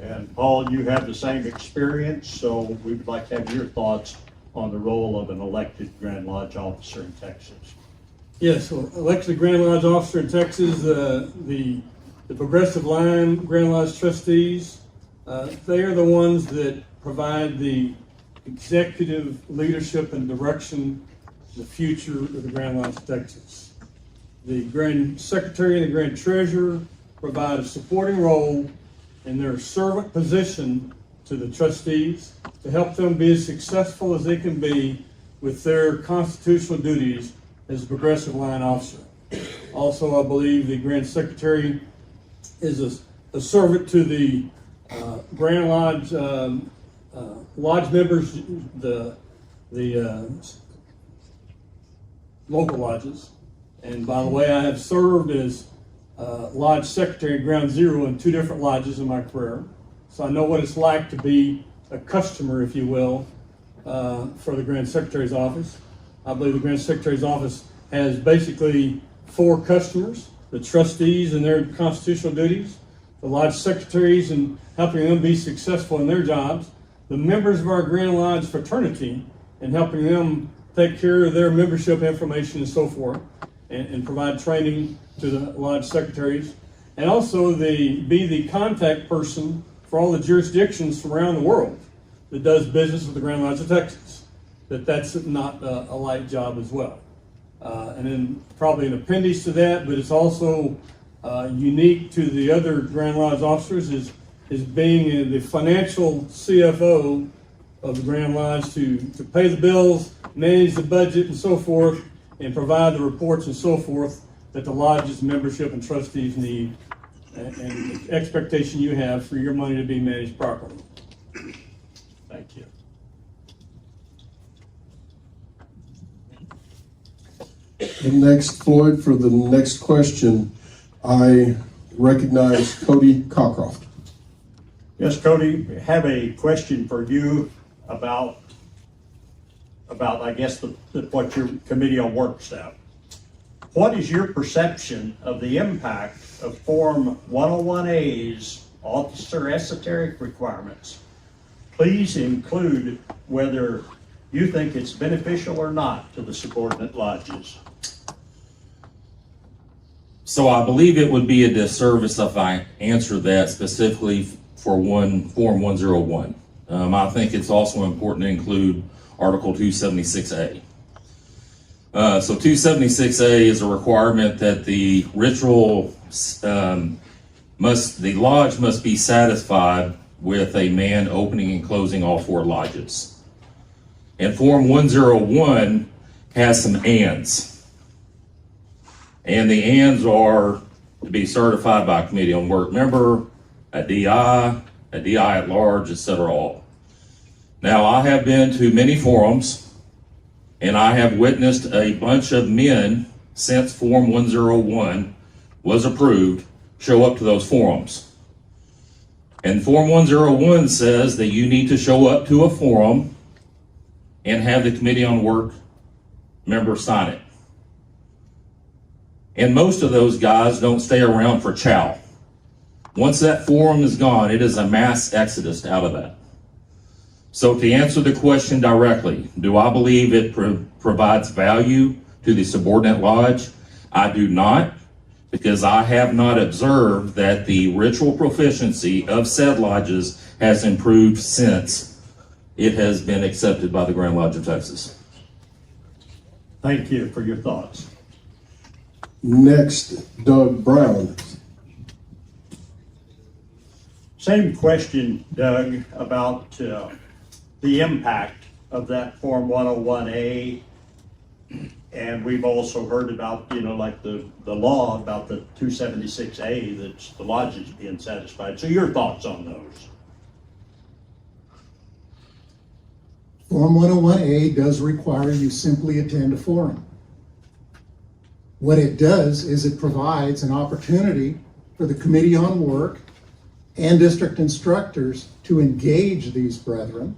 And Paul, you have the same experience, so we would like to have your thoughts on the role of an elected Grand Lodge officer in Texas.
Yes, well, elected Grand Lodge officer in Texas, the Progressive Line Grand Lodge trustees, they are the ones that provide the executive leadership and direction, the future of the Grand Lodge of Texas. The Grand Secretary and the Grand Treasurer provide a supporting role in their servant position to the trustees to help them be as successful as they can be with their constitutional duties as a Progressive Line officer. Also, I believe the Grand Secretary is a servant to the Grand Lodge lodge members, the local lodges. And by the way, I have served as Lodge Secretary at Ground Zero in 2 different lodges in my career. So I know what it's like to be a customer, if you will, for the Grand Secretary's office. I believe the Grand Secretary's office has basically 4 customers: the trustees and their constitutional duties, the Lodge Secretaries and helping them be successful in their jobs, the members of our Grand Lodge fraternity and helping them take care of their membership information and so forth, and provide training to the Lodge Secretaries, and also be the contact person for all the jurisdictions from around the world that does business with the Grand Lodge of Texas. That's not a light job as well. And then probably an appendix to that, but it's also unique to the other Grand Lodge officers is being the financial CFO of the Grand Lodge to pay the bills, manage the budget and so forth, and provide the reports and so forth that the lodge's membership and trustees need, and the expectation you have for your money to be managed properly.
Thank you.
And next, Floyd, for the next question, I recognize Cody Cockcroft.
Yes, Cody, have a question for you about I guess what your committee on works out. What is your perception of the impact of Form 101A's officer esoteric requirements? Please include whether you think it's beneficial or not to the subordinate lodges.
So I believe it would be a disservice if I answered that specifically for Form 101. I think it's also important to include Article 276A. So 276A is a requirement that the ritual the lodge must be satisfied with a man opening and closing all 4 lodges. And Form 101 has some ands. And the ands are to be certified by a committee on work member, a DI at large, etc. all. Now, I have been to many forums, and I have witnessed a bunch of men since Form 101 was approved show up to those forums. And Form 101 says that you need to show up to a forum and have the committee on work member sign it. And most of those guys don't stay around for chow. Once that forum is gone, it is a mass exodus out of that. So to answer the question directly, do I believe it provides value to the subordinate lodge? I do not, because I have not observed that the ritual proficiency of said lodges has improved since it has been accepted by the Grand Lodge of Texas.
Thank you for your thoughts.
Next, Doug Brown.
Same question, Doug, about the impact of that Form 101A. And we've also heard about, like the law about the 276A, that's the lodges being satisfied. So your thoughts on those?
Form 101A does require you simply attend a forum. What it does is it provides an opportunity for the Committee on Work and district instructors to engage these brethren,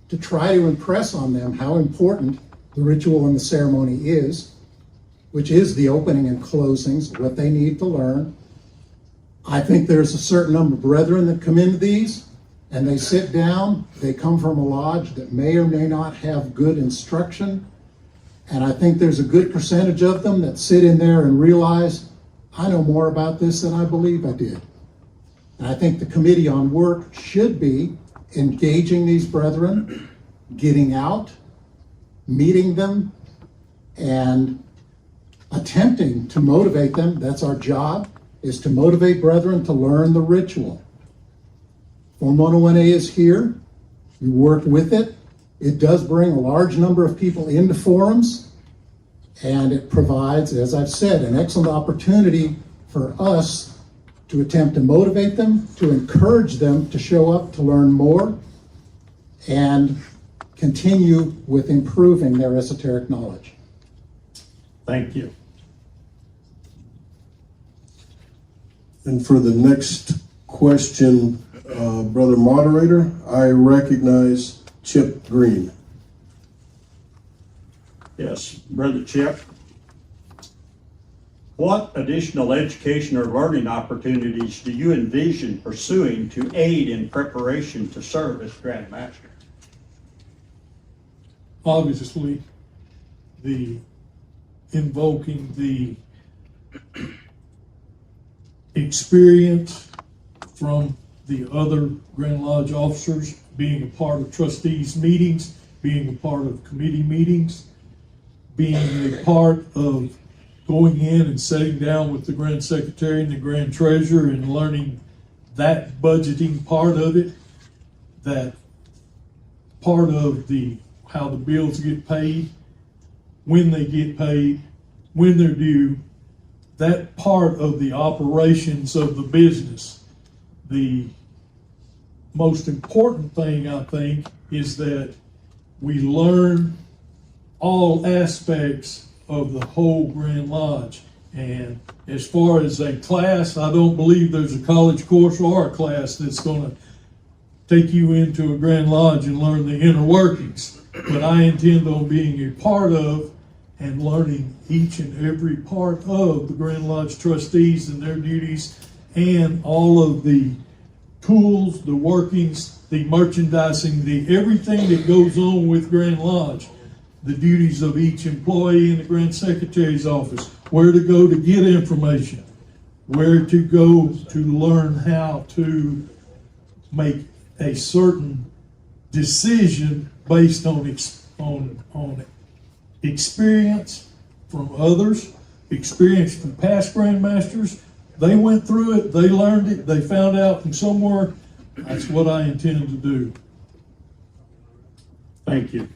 to try to impress on them how important the ritual and the ceremony is, which is the opening and closings, what they need to learn. I think there's a certain number of brethren that come into these and they sit down, they come from a lodge that may or may not have good instruction. And I think there's a good percentage of them that sit in there and realize, I know more about this than I believe I did. And I think the Committee on Work should be engaging these brethren, getting out, meeting them, and attempting to motivate them. That's our job, is to motivate brethren to learn the ritual. Form 101A is here. You work with it. It does bring a large number of people into forums, and it provides, as I've said, an excellent opportunity for us to attempt to motivate them, to encourage them to show up to learn more, and continue with improving their esoteric knowledge.
Thank you.
And for the next question, Brother Moderator, I recognize Chip Green.
Yes, Brother Chip. What additional education or learning opportunities do you envision pursuing to aid in preparation to serve as Grand Master?
Obviously, the invoking the experience from the other Grand Lodge officers, being a part of trustees meetings, being a part of committee meetings, being a part of going in and sitting down with the Grand Secretary and the Grand Treasurer and learning that budgeting part of it, that part of the how the bills get paid, when they get paid, when they're due, that part of the operations of the business. The most important thing, I think, is that we learn all aspects of the whole Grand Lodge. And as far as a class, I don't believe there's a college course or a class that's going to take you into a Grand Lodge and learn the inner workings. But I intend on being a part of and learning each and every part of the Grand Lodge trustees and their duties, and all of the tools, the workings, the merchandising, the everything that goes on with Grand Lodge, the duties of each employee in the Grand Secretary's office, where to go to get information, where to go to learn how to make a certain decision based on experience from others, experience from past grandmasters. They went through it, they learned it, they found out from somewhere. That's what I intend to do.
Thank you.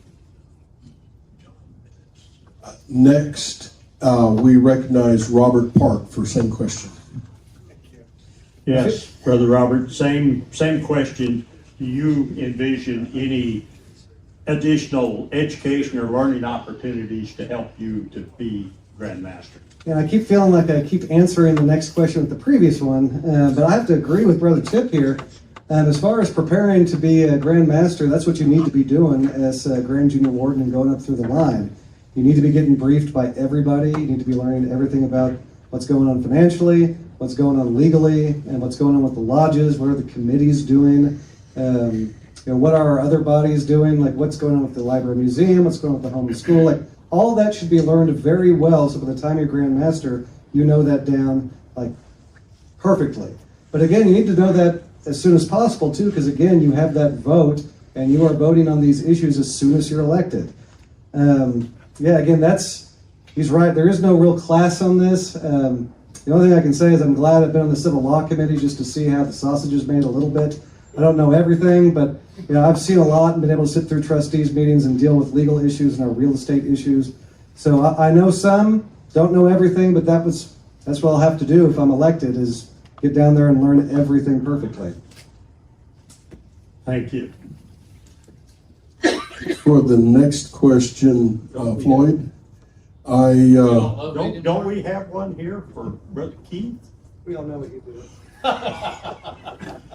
Next, we recognize Robert Park for same question.
Yes, Brother Robert, same question. Do you envision any additional education or learning opportunities to help you to be Grand Master?
And I keep feeling like I keep answering the next question with the previous one, but I have to agree with Brother Chip here. As far as preparing to be a Grand Master, that's what you need to be doing as a Grand Junior Warden and going up through the line. You need to be getting briefed by everybody. You need to be learning everything about what's going on financially, what's going on legally, and what's going on with the lodges, what are the committees doing, what are our other bodies doing, like what's going on with the library museum, what's going on with the home and school, like all that should be learned very well, so by the time you're Grand Master, you know that down like perfectly. But again, you need to know that as soon as possible too, because again, you have that vote, and you are voting on these issues as soon as you're elected. Again, he's right, there is no real class on this. The only thing I can say is I'm glad I've been on the Civil Law Committee just to see how the sausage is made a little bit. I don't know everything, but I've seen a lot and been able to sit through trustees meetings and deal with legal issues and our real estate issues. So I know some, don't know everything, but that's what I'll have to do if I'm elected, is get down there and learn everything perfectly.
Thank you.
For the next question, Floyd,
Don't we have one here for Brother Keith?
We all know what you do.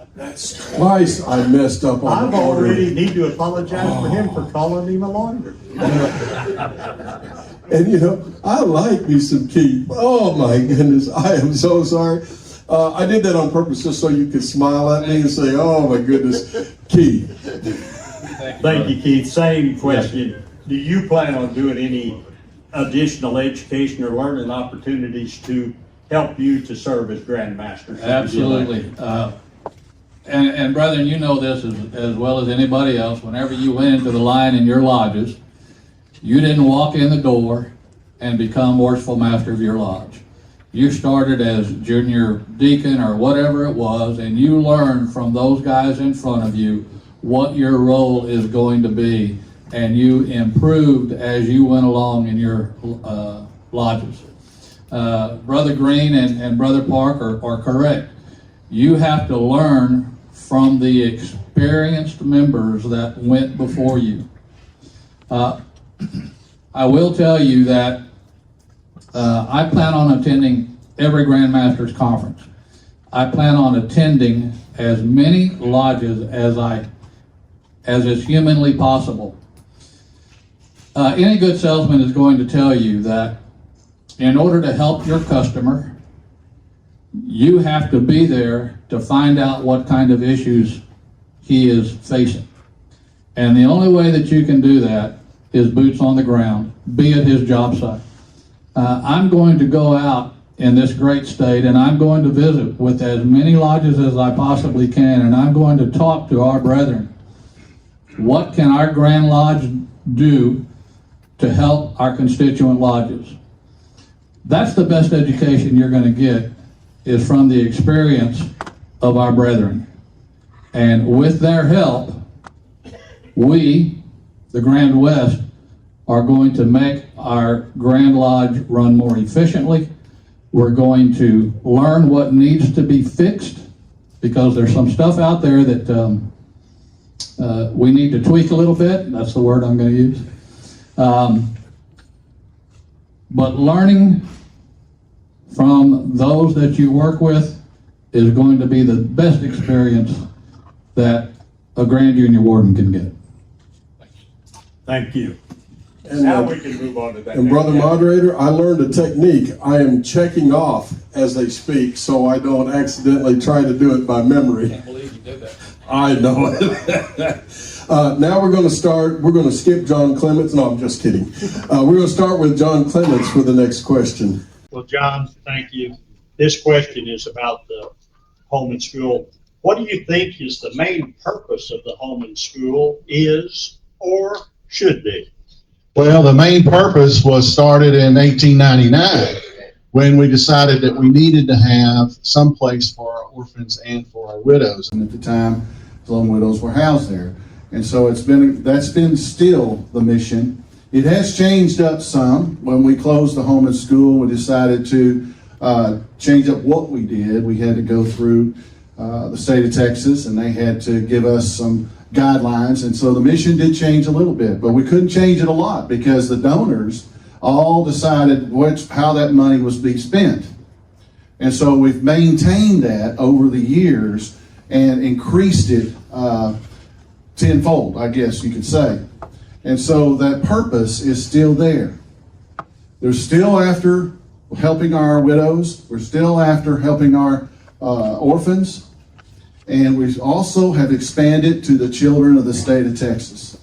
twice I messed up on
I've
the order.
already need to apologize for him for calling him a lawyer.
And I like me some Keith. Oh my goodness, I am so sorry. I did that on purpose just so you could smile at me and say, oh my goodness, Keith.
Thank you, Keith. Same question. Do you plan on doing any additional education or learning opportunities to help you to serve as Grand Master?
Absolutely. And brethren, you know this as well as anybody else. Whenever you went into the line in your lodges, you didn't walk in the door and become worshipful master of your lodge. You started as junior deacon or whatever it was, and you learned from those guys in front of you what your role is going to be, and you improved as you went along in your lodges. Brother Green and Brother Park are correct. You have to learn from the experienced members that went before you. I will tell you that I plan on attending every Grand Masters Conference. I plan on attending as many lodges as is humanly possible. Any good salesman is going to tell you that in order to help your customer, you have to be there to find out what kind of issues he is facing. And the only way that you can do that is boots on the ground, be at his job site. I'm going to go out in this great state and I'm going to visit with as many lodges as I possibly can, and I'm going to talk to our brethren. What can our Grand Lodge do to help our constituent lodges? That's the best education you're going to get, is from the experience of our brethren. And with their help, we, the Grand West, are going to make our Grand Lodge run more efficiently. We're going to learn what needs to be fixed, because there's some stuff out there that we need to tweak a little bit. That's the word I'm going to use. But learning from those that you work with is going to be the best experience that a Grand Junior Warden can get.
Thank you.
And,
now we can move on to that.
And Brother Moderator, I learned a technique. I am checking off as they speak so I don't accidentally try to do it by memory.
I can't believe you did that.
I know it. Now we're going to skip John Clements. No, I'm just kidding. We're going to start with John Clements for the next question.
Well, John, thank you. This question is about the home and school. What do you think is the main purpose of the home and school is or should be?
Well, the main purpose was started in 1899 when we decided that we needed to have some place for our orphans and for our widows. And at the time, lone widows were housed there. And so that's been still the mission. It has changed up some. When we closed the home and school, we decided to change up what we did. We had to go through the state of Texas, and they had to give us some guidelines, and so the mission did change a little bit, but we couldn't change it a lot because the donors all decided how that money was being spent. And so we've maintained that over the years and increased it tenfold, I guess you could say. And so that purpose is still there. They're still after helping our widows. We're still after helping our orphans. And we also have expanded to the children of the state of Texas.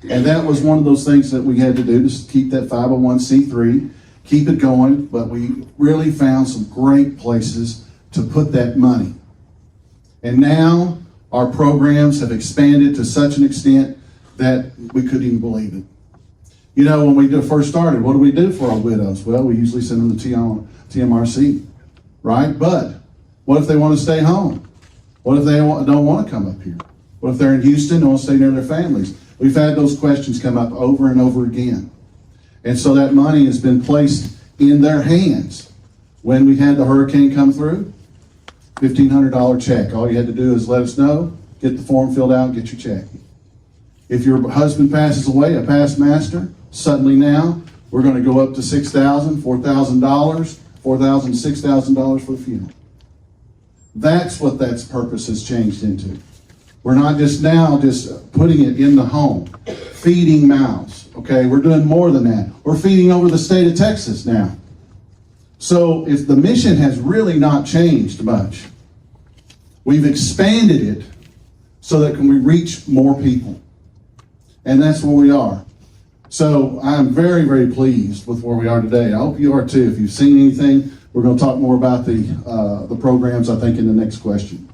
And that was one of those things that we had to do, to keep that 501c3, keep it going. But we really found some great places to put that money. And now our programs have expanded to such an extent that we couldn't even believe it. When we first started, what do we do for our widows? Well, we usually send them to TMRC. right? But what if they want to stay home? What if they don't want to come up here? What if they're in Houston and want to stay near their families? We've had those questions come up over and over again. And so that money has been placed in their hands. When we had the hurricane come through, $1,500 check. All you had to do is let us know, get the form filled out, and get your check. If your husband passes away, a past master, suddenly now, we're going to go up to $6,000, $4,000, $4,000, $6,000 for the funeral. That's what that purpose has changed into. We're not just now just putting it in the home, feeding mouths, okay? We're doing more than that. We're feeding over the state of Texas now. So if the mission has really not changed much, we've expanded it so that we reach more people. And that's where we are. So I'm very, very pleased with where we are today. I hope you are too. If you've seen anything, we're going to talk more about the programs, I think, in the next question.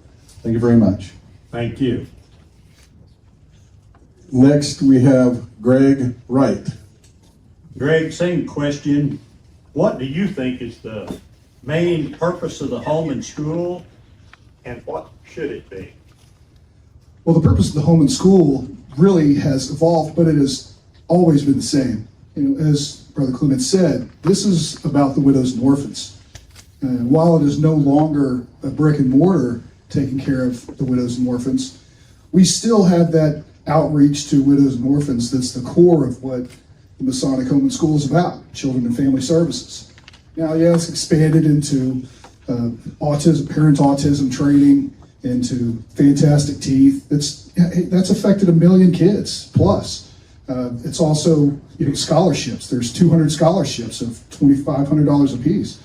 Thank you very much.
Thank you.
Next, we have Greg Wright.
Greg, same question. What do you think is the main purpose of the home and school, and what should it be?
Well, the purpose of the home and school really has evolved, but it has always been the same. You know, as Brother Clement said, this is about the widows and orphans. While it is no longer a brick and mortar taking care of the widows and orphans, we still have that outreach to widows and orphans that's the core of what the Masonic Home and School is about, children and family services. Now, yeah, it's expanded into autism, parent autism training, into fantastic teeth. That's affected 1 million kids plus. It's also, you know, scholarships. There's 200 scholarships of $2,500 a piece.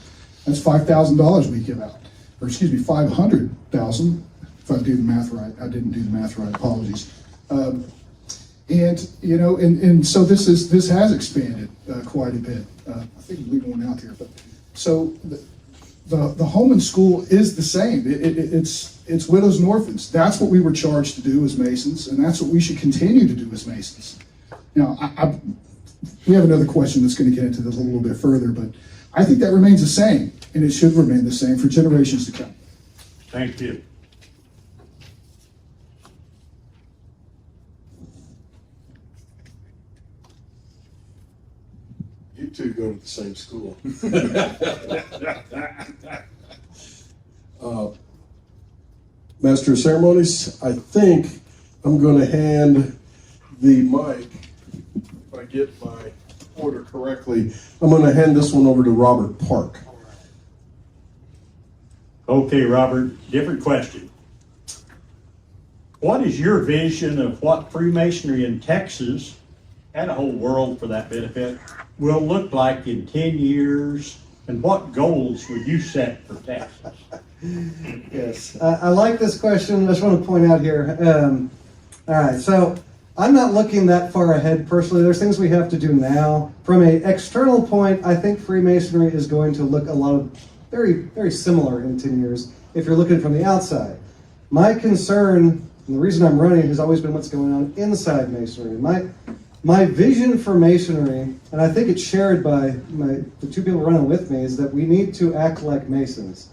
That's $5,000 we give out, or excuse me, $500,000 if I do the math right. I didn't do the math right. Apologies. And you know, and so this has expanded quite a bit. I think I'm leaving one out here, but so the home and school is the same. It's widows and orphans. That's what we were charged to do as Masons, and that's what we should continue to do as Masons. Now, we have another question that's going to get into this a little bit further, but I think that remains the same, and it should remain the same for generations to come.
Thank you.
You two go to the same school. Master of Ceremonies, I think I'm going to hand the mic, if I get my order correctly, I'm going to hand this one over to Robert Park.
Okay, Robert, different question. What is your vision of what Freemasonry in Texas, and the whole world for that benefit, will look like in 10 years, and what goals would you set for Texas?
Yes, I like this question. I just want to point out here. All right, so I'm not looking that far ahead personally. There's things we have to do now. From an external point, I think Freemasonry is going to look a lot of very, very similar in 10 years if you're looking from the outside. My concern, and the reason I'm running, has always been what's going on inside Masonry. My vision for Masonry, and I think it's shared by the two people running with me, is that we need to act like Masons.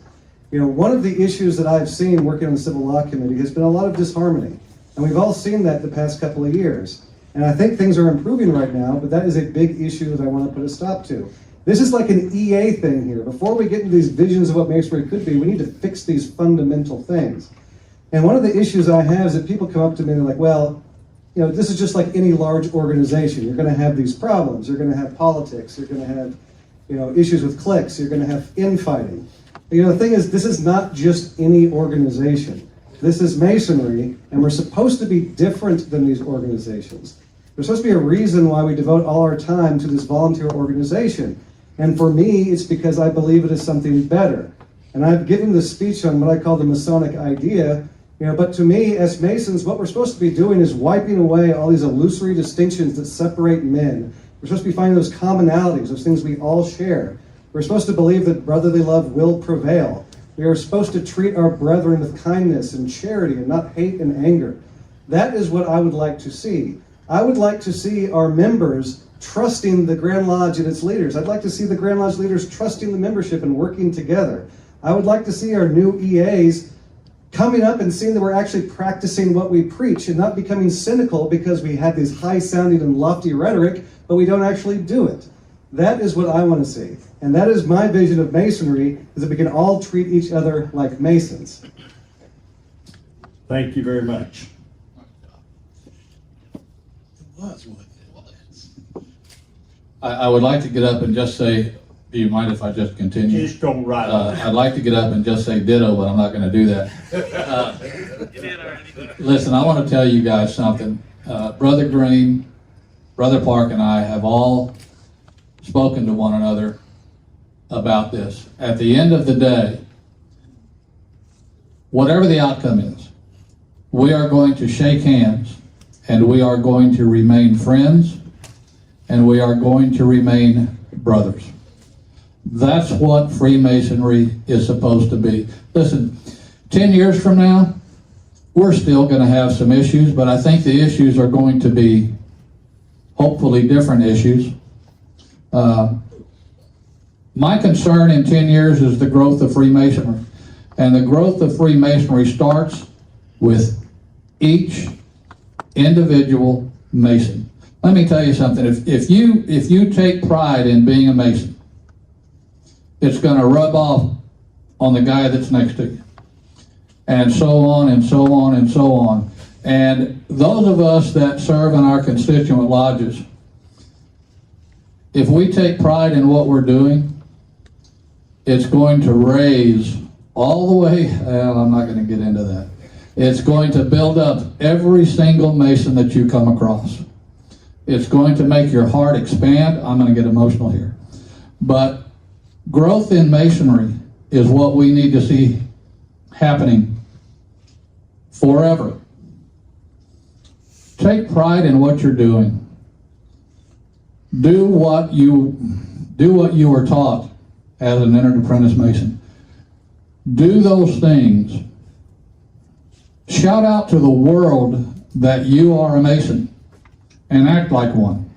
You know, one of the issues that I've seen working on the Civil Law Committee has been a lot of disharmony. And we've all seen that the past couple of years. And I think things are improving right now, but that is a big issue that I want to put a stop to. This is like an EA thing here. Before we get into these visions of what Masonry could be, we need to fix these fundamental things. And one of the issues I have is that people come up to me and they're like, well, you know, this is just like any large organization. You're going to have these problems. You're going to have politics. You're going to have, you know, issues with cliques. You're going to have infighting. You know, the thing is, this is not just any organization. This is Masonry, and we're supposed to be different than these organizations. There's supposed to be a reason why we devote all our time to this volunteer organization. And for me, it's because I believe it is something better. And I've given this speech on what I call the Masonic idea. You know, but to me, as Masons, what we're supposed to be doing is wiping away all these illusory distinctions that separate men. We're supposed to be finding those commonalities, those things we all share. We're supposed to believe that brotherly love will prevail. We are supposed to treat our brethren with kindness and charity and not hate and anger. That is what I would like to see. I would like to see our members trusting the Grand Lodge and its leaders. I'd like to see the Grand Lodge leaders trusting the membership and working together. I would like to see our new EAs coming up and seeing that we're actually practicing what we preach and not becoming cynical because we have these high-sounding and lofty rhetoric, but we don't actually do it. That is what I want to see. And that is my vision of Masonry, is that we can all treat each other like Masons.
Thank you very much.
I would like to get up and just say, do you mind if I just continue?
Just go right on.
I'd like to get up and just say ditto, but I'm not going to do that. Listen, I want to tell you guys something. Brother Green, Brother Park, and I have all spoken to one another about this. At the end of the day, whatever the outcome is, we are going to shake hands, and we are going to remain friends, and we are going to remain brothers. That's what Freemasonry is supposed to be. Listen, 10 years from now, we're still going to have some issues, but I think the issues are going to be hopefully different issues. My concern in 10 years is the growth of Freemasonry. And the growth of Freemasonry starts with each individual Mason. Let me tell you something. If you take pride in being a Mason, it's going to rub off on the guy that's next to you. And so on and so on and so on. And those of us that serve in our constituent lodges, if we take pride in what we're doing, it's going to raise all the way, well, I'm not going to get into that. It's going to build up every single Mason that you come across. It's going to make your heart expand. I'm going to get emotional here. But growth in Masonry is what we need to see happening forever. Take pride in what you're doing. Do what you were taught as an entered apprentice Mason. Do those things. Shout out to the world that you are a Mason and act like one.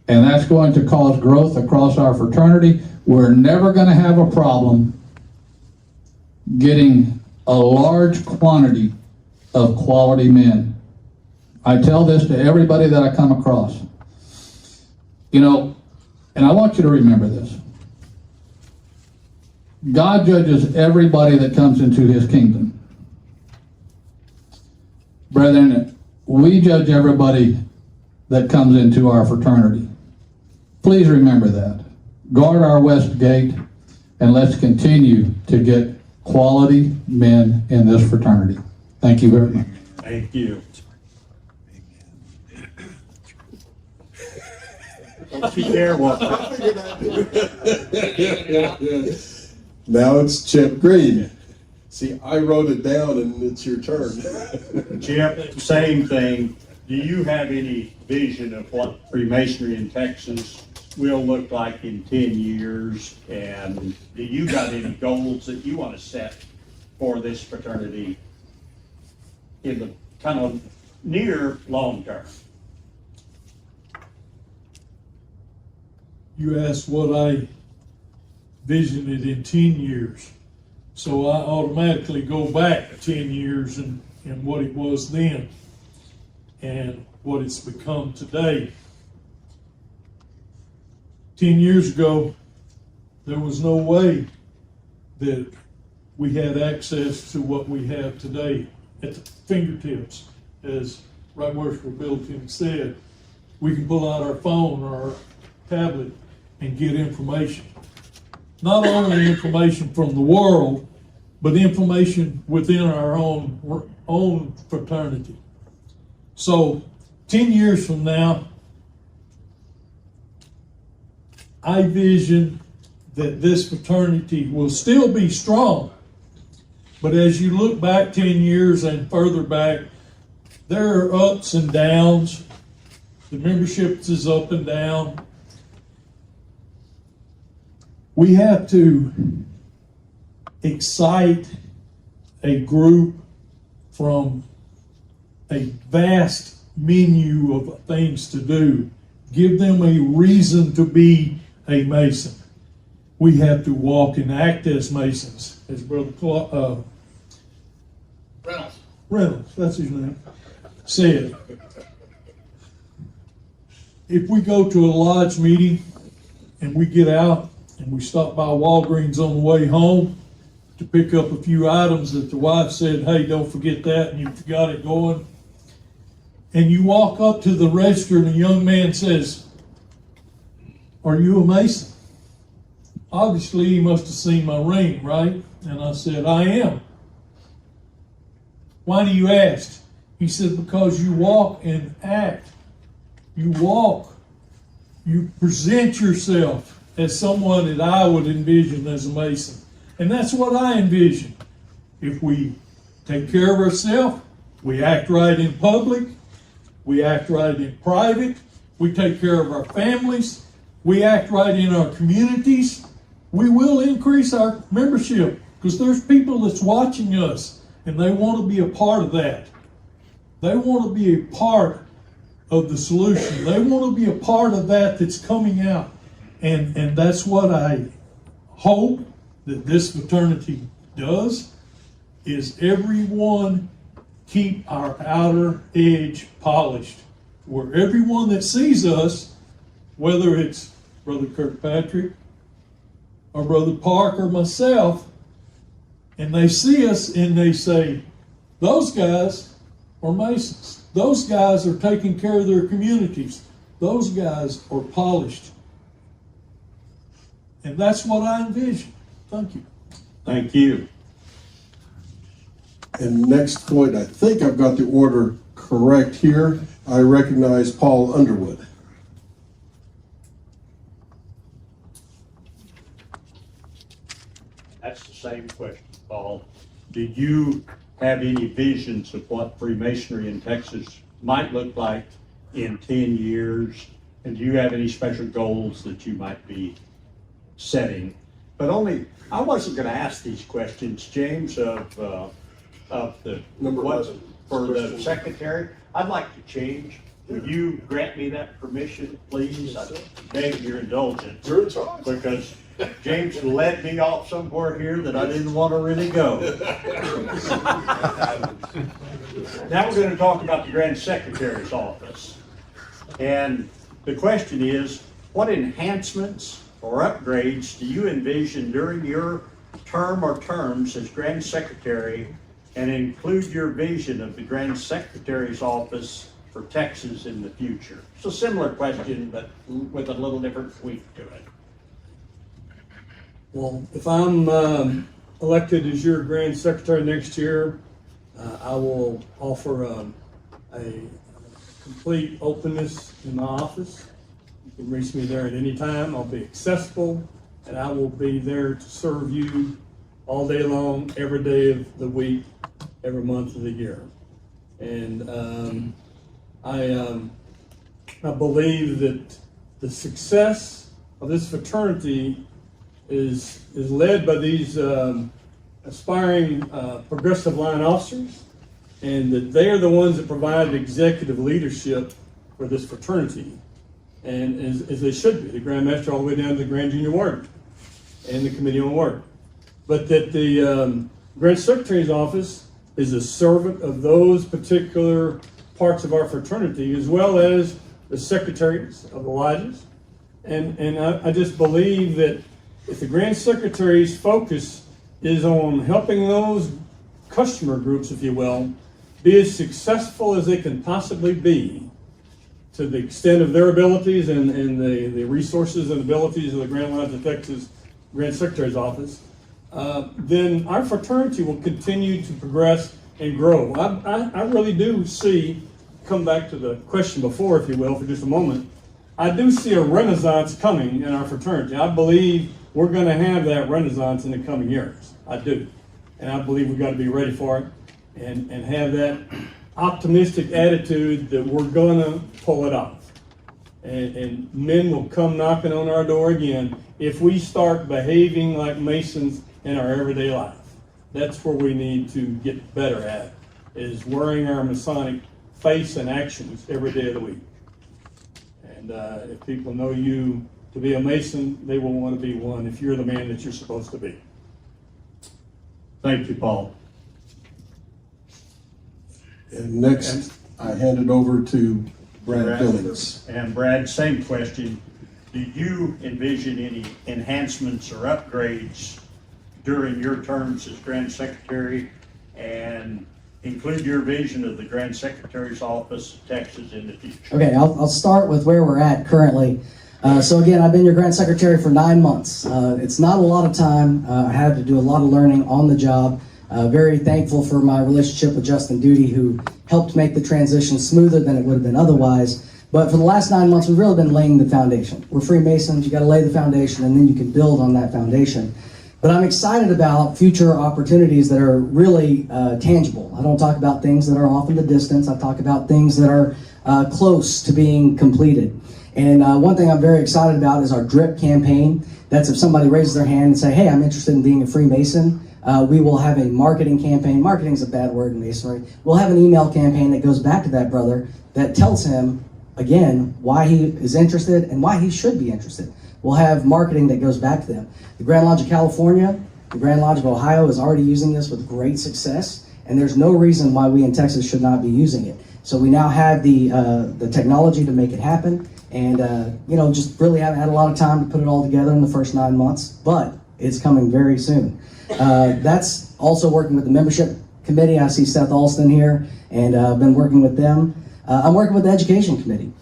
And that's going to cause growth across our fraternity. We're never going to have a problem getting a large quantity of quality men. I tell this to everybody that I come across. You know, and I want you to remember this. God judges everybody that comes into his kingdom. Brethren, we judge everybody that comes into our fraternity. Please remember that. Guard our west gate, and let's continue to get quality men in this fraternity. Thank you very much.
Thank you. Don't you dare walk.
Now it's Chip Green. See, I wrote it down and it's your turn.
Chip, same thing. Do you have any vision of what Freemasonry in Texas will look like in 10 years? And do you got any goals that you want to set for this fraternity in the kind of near long term?
You asked what I visioned it in 10 years. So I automatically go back 10 years and what it was then and what it's become today. 10 years ago, there was no way that we had access to what we have today at the fingertips. As Right Worshipful Billington said, we can pull out our phone or our tablet and get information. Not only information from the world, but information within our own fraternity. So 10 years from now, I vision that this fraternity will still be strong. But as you look back 10 years and further back, there are ups and downs. The membership is up and down. We have to excite a group from a vast menu of things to do. Give them a reason to be a Mason. we have to walk and act as Masons, as Brother Reynolds, that's his name, said. If we go to a lodge meeting and we get out and we stop by Walgreens on the way home to pick up a few items that the wife said, hey, don't forget that, and you got it going, and you walk up to the register and a young man says, are you a Mason? Obviously, he must have seen my ring, right? And I said, I am. Why do you ask? He said, because you walk and act. You walk. You present yourself as someone that I would envision as a Mason. And that's what I envision. If we take care of ourselves, we act right in public, we act right in private, we take care of our families, we act right in our communities, we will increase our membership, because there's people that's watching us and they want to be a part of that. They want to be a part of the solution. They want to be a part of that that's coming out. And that's what I hope that this fraternity does, is everyone keep our outer edge polished, where everyone that sees us, whether it's Brother Kirkpatrick or Brother Park or myself, and they see us and they say, those guys are Masons. Those guys are taking care of their communities. Those guys are polished. And that's what I envision. Thank you.
Thank you.
And next point, I think I've got the order correct here. I recognize Paul Underwood.
That's the same question, Paul. Did you have any visions of what Freemasonry in Texas might look like in 10 years? And do you have any special goals that you might be setting? But only, I wasn't going to ask these questions, James, of the
Number
what,
11.
for the secretary. I'd like to change. Would you grant me that permission, please? I beg your indulgence.
You're in charge.
Because James led me off somewhere here that I didn't want to really go. Now we're going to talk about the Grand Secretary's office. And the question is, what enhancements or upgrades do you envision during your term or terms as Grand Secretary, and include your vision of the Grand Secretary's office for Texas in the future? It's a similar question, but with a little different tweak to it.
Well, if I'm elected as your Grand Secretary next year, I will offer a complete openness in my office. You can reach me there at any time. I'll be accessible, and I will be there to serve you all day long, every day of the week, every month of the year. And I believe that the success of this fraternity is led by these aspiring progressive line officers, and that they are the ones that provide executive leadership for this fraternity, and as they should be, the Grand Master all the way down to the Grand Junior Warden and the Committee on Work. But that the Grand Secretary's office is a servant of those particular parts of our fraternity, as well as the secretaries of the lodges. And I just believe that if the Grand Secretary's focus is on helping those customer groups, if you will, be as successful as they can possibly be to the extent of their abilities and the resources and abilities of the Grand Lodge of Texas Grand Secretary's office, then our fraternity will continue to progress and grow. I really do see, come back to the question before, if you will, for just a moment, I do see a renaissance coming in our fraternity. I believe we're going to have that renaissance in the coming years. I do. And I believe we've got to be ready for it and have that optimistic attitude that we're going to pull it off. And men will come knocking on our door again if we start behaving like Masons in our everyday life. That's where we need to get better at, is wearing our Masonic face and actions every day of the week. And if people know you to be a Mason, they will want to be one if you're the man that you're supposed to be.
Thank you, Paul.
And next, I hand it over to Brad Billings.
And Brad, same question. Do you envision any enhancements or upgrades during your terms as Grand Secretary, and include your vision of the Grand Secretary's office of Texas in the future?
Okay, I'll start with where we're at currently. So again, I've been your Grand Secretary for 9 months. It's not a lot of time. I had to do a lot of learning on the job. Very thankful for my relationship with Justin Duty, who helped make the transition smoother than it would have been otherwise. But for the last 9 months, we've really been laying the foundation. We're Freemasons, you got to lay the foundation, and then you can build on that foundation. But I'm excited about future opportunities that are really tangible. I don't talk about things that are off in the distance. I talk about things that are close to being completed. And one thing I'm very excited about is our DRIP campaign. That's if somebody raises their hand and say, hey, I'm interested in being a Freemason, we will have a marketing campaign. Marketing is a bad word in Masonry. We'll have an email campaign that goes back to that brother that tells him, again, why he is interested and why he should be interested. We'll have marketing that goes back to them. The Grand Lodge of California, the Grand Lodge of Ohio is already using this with great success, and there's no reason why we in Texas should not be using it. So we now have the technology to make it happen, and just really haven't had a lot of time to put it all together in the first 9 months, but it's coming very soon. That's also working with the membership committee. I see Seth Alston here, and I've been working with them. I'm working with the education committee.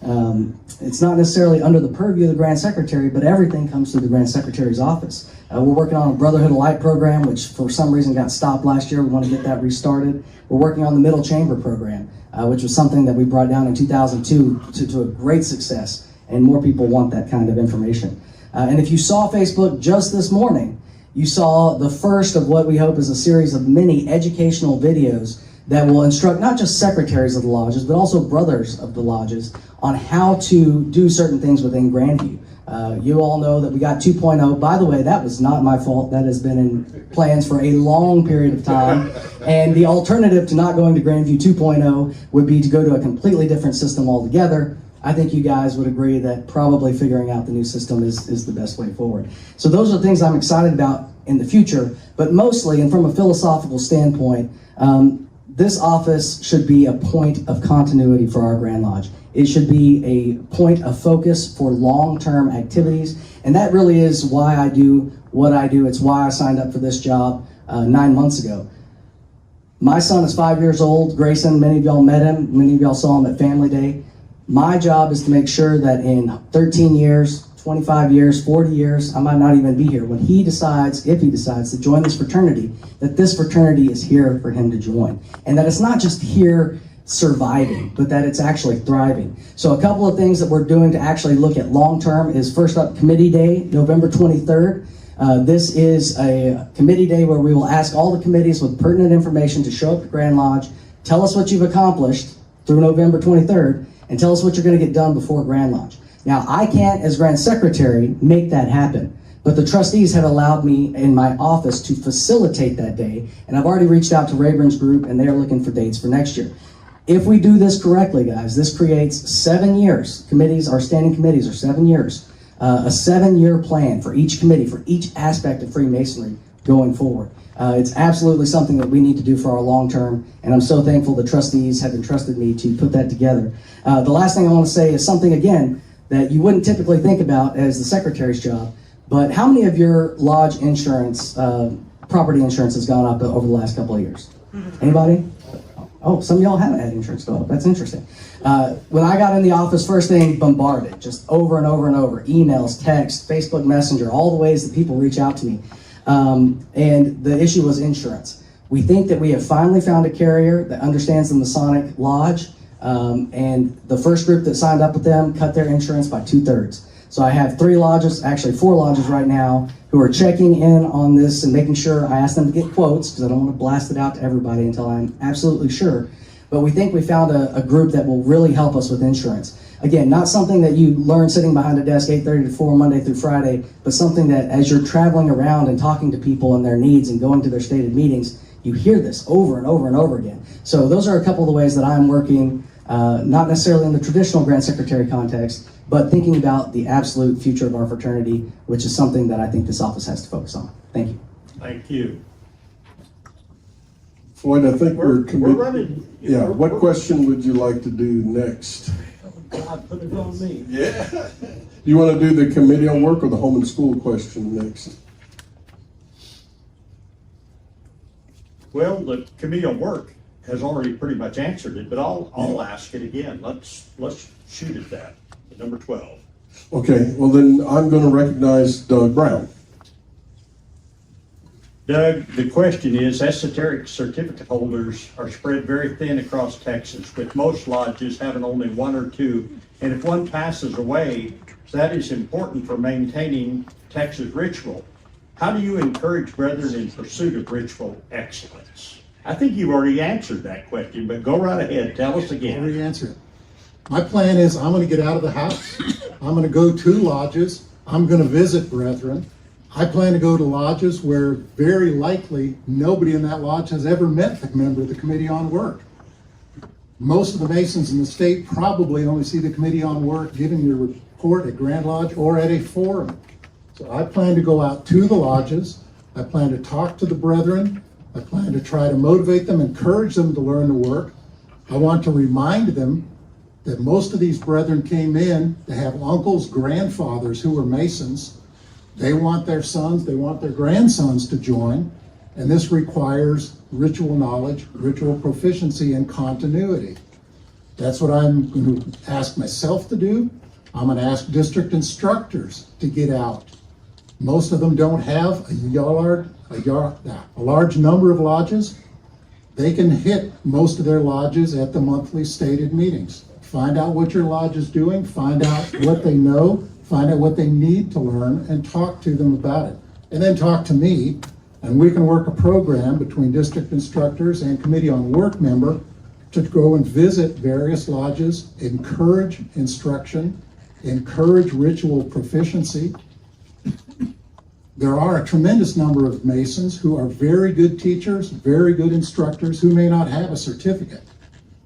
It's not necessarily under the purview of the Grand Secretary, but everything comes through the Grand Secretary's office. We're working on a Brotherhood of Light program, which for some reason got stopped last year. We want to get that restarted. We're working on the Middle Chamber program, which was something that we brought down in 2002 to a great success, and more people want that kind of information. And if you saw Facebook just this morning, you saw the first of what we hope is a series of many educational videos that will instruct not just secretaries of the lodges, but also brothers of the lodges on how to do certain things within Grandview. You all know that we got 2.0. By the way, that was not my fault. That has been in plans for a long period of time. And the alternative to not going to Grandview 2.0 would be to go to a completely different system altogether. I think you guys would agree that probably figuring out the new system is the best way forward. So those are things I'm excited about in the future, but mostly, and from a philosophical standpoint, this office should be a point of continuity for our Grand Lodge. It should be a point of focus for long-term activities, and that really is why I do what I do. It's why I signed up for this job 9 months ago. My son is 5 years old, Grayson. Many of y'all met him. Many of y'all saw him at Family Day. My job is to make sure that in 13 years, 25 years, 40 years, I might not even be here, when he decides, if he decides to join this fraternity, that this fraternity is here for him to join. And that it's not just here surviving, but that it's actually thriving. So a couple of things that we're doing to actually look at long-term is, first up, Committee Day, November 23rd. This is a committee day where we will ask all the committees with pertinent information to show up at Grand Lodge, tell us what you've accomplished through November 23rd, and tell us what you're going to get done before Grand Lodge. Now, I can't, as Grand Secretary, make that happen, but the trustees have allowed me in my office to facilitate that day, and I've already reached out to Rayburn's group, and they're looking for dates for next year. If we do this correctly, guys, this creates 7 years. Committees, our standing committees are 7 years. A 7-year plan for each committee, for each aspect of Freemasonry going forward. It's absolutely something that we need to do for our long term, and I'm so thankful the trustees have entrusted me to put that together. The last thing I want to say is something, again, that you wouldn't typically think about as the secretary's job, but how many of your lodge insurance, property insurance has gone up over the last couple of years? Anybody? Oh, some of y'all haven't had insurance go up. That's interesting. When I got in the office, first thing, bombarded, just over and over and over, emails, text, Facebook Messenger, all the ways that people reach out to me. And the issue was insurance. We think that we have finally found a carrier that understands the Masonic Lodge, and the first group that signed up with them cut their insurance by 2/3. So I have 3 lodges, actually 4 lodges right now, who are checking in on this and making sure. I asked them to get quotes because I don't want to blast it out to everybody until I'm absolutely sure. But we think we found a group that will really help us with insurance. Again, not something that you learn sitting behind a desk 8:30 to 4 Monday through Friday, but something that as you're traveling around and talking to people and their needs and going to their stated meetings, you hear this over and over and over again. So those are a couple of the ways that I'm working, not necessarily in the traditional Grand Secretary context, but thinking about the absolute future of our fraternity, which is something that I think this office has to focus on. Thank you.
Thank you.
Floyd, I think we're
We're running.
Yeah, what question would you like to do next?
God, put it on me.
Yeah. You want to do the committee on work or the home and school question next?
Well, the committee on work has already pretty much answered it, but I'll ask it again. Let's shoot at that. Number 12.
Okay, well then I'm going to recognize Doug Brown.
Doug, the question is, esoteric certificate holders are spread very thin across Texas, with most lodges having only one or two. And if one passes away, that is important for maintaining Texas ritual. How do you encourage brethren in pursuit of ritual excellence? I think you've already answered that question, but go right ahead. Tell us again.
Already answered it. My plan is I'm going to get out of the house. I'm going to go to lodges. I'm going to visit brethren. I plan to go to lodges where very likely nobody in that lodge has ever met the member of the Committee on Work. Most of the Masons in the state probably only see the Committee on Work giving their report at Grand Lodge or at a forum. So I plan to go out to the lodges. I plan to talk to the brethren. I plan to try to motivate them, encourage them to learn the work. I want to remind them that most of these brethren came in to have uncles, grandfathers who were Masons. They want their sons, they want their grandsons to join, and this requires ritual knowledge, ritual proficiency, and continuity. That's what I'm going to ask myself to do. I'm going to ask district instructors to get out. Most of them don't have a large number of lodges. They can hit most of their lodges at the monthly stated meetings. Find out what your lodge is doing, find out what they know, find out what they need to learn, and talk to them about it. And then talk to me, and we can work a program between district instructors and Committee on Work member to go and visit various lodges, encourage instruction, encourage ritual proficiency. There are a tremendous number of Masons who are very good teachers, very good instructors, who may not have a certificate.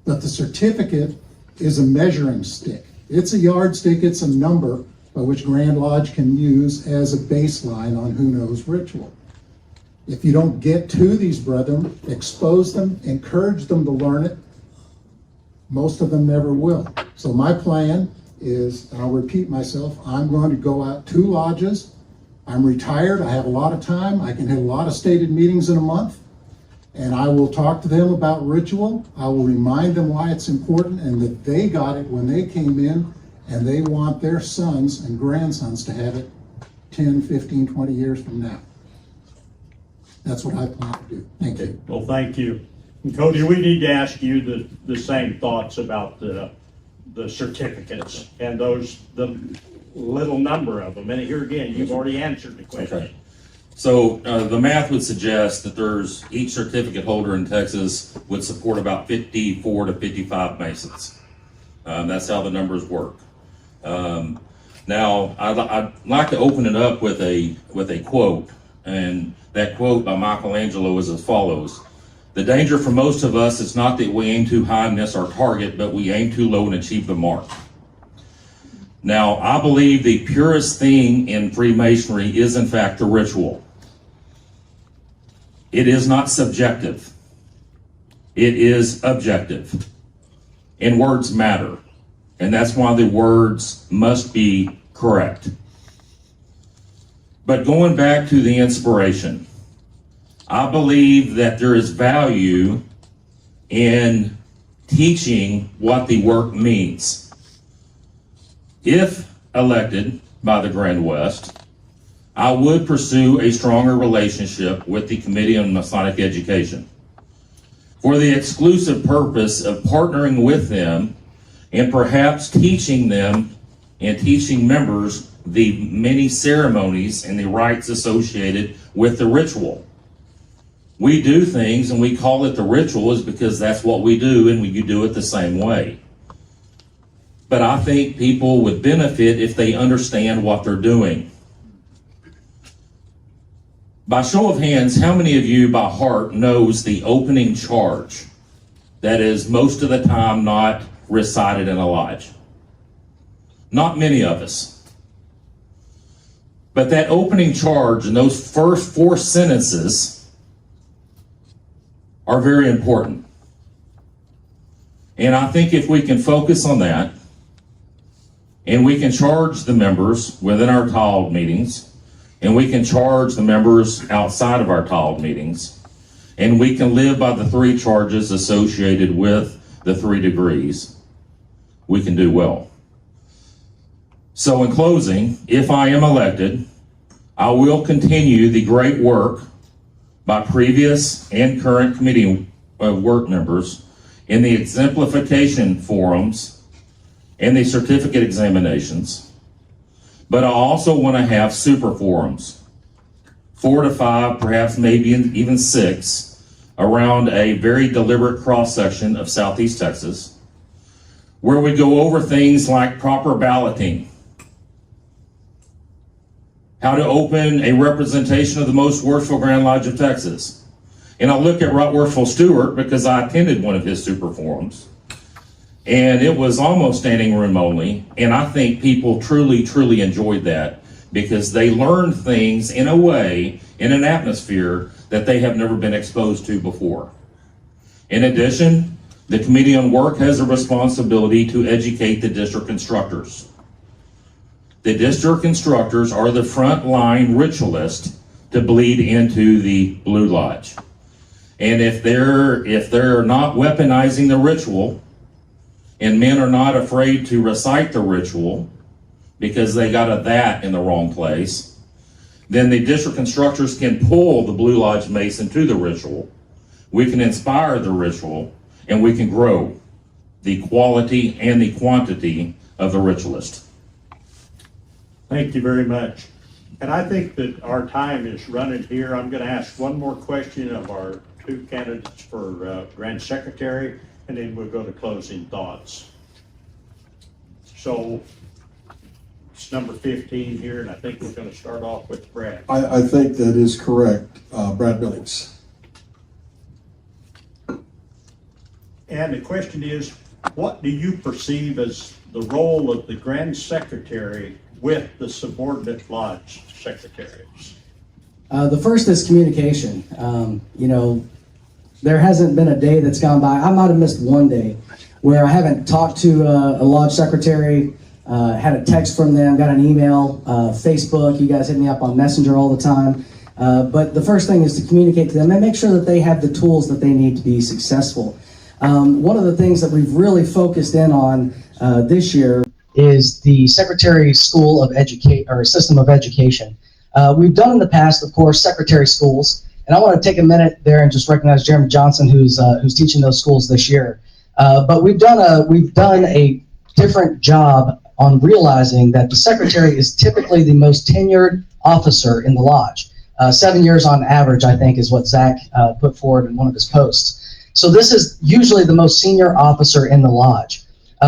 But the certificate is a measuring stick. It's a yardstick, it's a number by which Grand Lodge can use as a baseline on who knows ritual. If you don't get to these brethren, expose them, encourage them to learn it, most of them never will. So my plan is, and I'll repeat myself, I'm going to go out to lodges. I'm retired, I have a lot of time, I can hit a lot of stated meetings in a month, and I will talk to them about ritual. I will remind them why it's important and that they got it when they came in, and they want their sons and grandsons to have it 10, 15, 20 years from now. That's what I plan to do. Thank you.
Well, thank you. And Cody, we need to ask you the same thoughts about the certificates and the little number of them. And here again, you've already answered the question.
Okay. So the math would suggest that each certificate holder in Texas would support about 54 to 55 Masons. That's how the numbers work. Now, I'd like to open it up with a quote, and that quote by Michelangelo is as follows: "The danger for most of us is not that we aim too high and miss our target, but we aim too low and achieve the mark." Now, I believe the purest thing in Freemasonry is in fact the ritual. It is not subjective. It is objective. And words matter. And that's why the words must be correct. But going back to the inspiration, I believe that there is value in teaching what the work means. If elected by the Grand West, I would pursue a stronger relationship with the Committee on Masonic Education for the exclusive purpose of partnering with them and perhaps teaching them and teaching members the many ceremonies and the rites associated with the ritual. We do things and we call it the ritual is because that's what we do, and we do it the same way. But I think people would benefit if they understand what they're doing. By show of hands, how many of you by heart knows the opening charge that is most of the time not recited in a lodge? Not many of us. But that opening charge and those first 4 sentences are very important. And I think if we can focus on that, and we can charge the members within our tiled meetings, and we can charge the members outside of our tiled meetings, and we can live by the 3 charges associated with the 3 degrees, we can do well. So in closing, if I am elected, I will continue the great work by previous and current committee work members in the exemplification forums and the certificate examinations. But I also want to have super forums, 4 to 5, perhaps maybe even 6, around a very deliberate cross-section of Southeast Texas, where we go over things like proper balloting, how to open a representation of the most worshipful Grand Lodge of Texas. And I look at Right Worshipful Stewart because I attended one of his super forums, and it was almost standing room only. And I think people truly, truly enjoyed that because they learned things in a way, in an atmosphere that they have never been exposed to before. In addition, the Committee on Work has a responsibility to educate the district instructors. The district instructors are the frontline ritualists to bleed into the Blue Lodge. And if they're not weaponizing the ritual, and men are not afraid to recite the ritual because they got a that in the wrong place, then the district instructors can pull the Blue Lodge Mason to the ritual. We can inspire the ritual, and we can grow the quality and the quantity of the ritualist.
Thank you very much. And I think that our time is running here. I'm going to ask one more question of our 2 candidates for Grand Secretary, and then we'll go to closing thoughts. So it's number 15 here, and I think we're going to start off with Brad.
I think that is correct, Brad Billings.
And the question is, what do you perceive as the role of the Grand Secretary with the subordinate lodge secretaries?
The first is communication. There hasn't been a day that's gone by. I might have missed one day where I haven't talked to a lodge secretary, had a text from them, got an email, Facebook. You guys hit me up on Messenger all the time. But the first thing is to communicate to them and make sure that they have the tools that they need to be successful. One of the things that we've really focused in on this year is the Secretary School of Education, or System of Education. We've done in the past, of course, secretary schools, and I want to take a minute there and just recognize Jeremy Johnson, who's teaching those schools this year. But we've done a different job on realizing that the secretary is typically the most tenured officer in the lodge. 7 years on average, I think, is what Zach put forward in one of his posts. So this is usually the most senior officer in the lodge.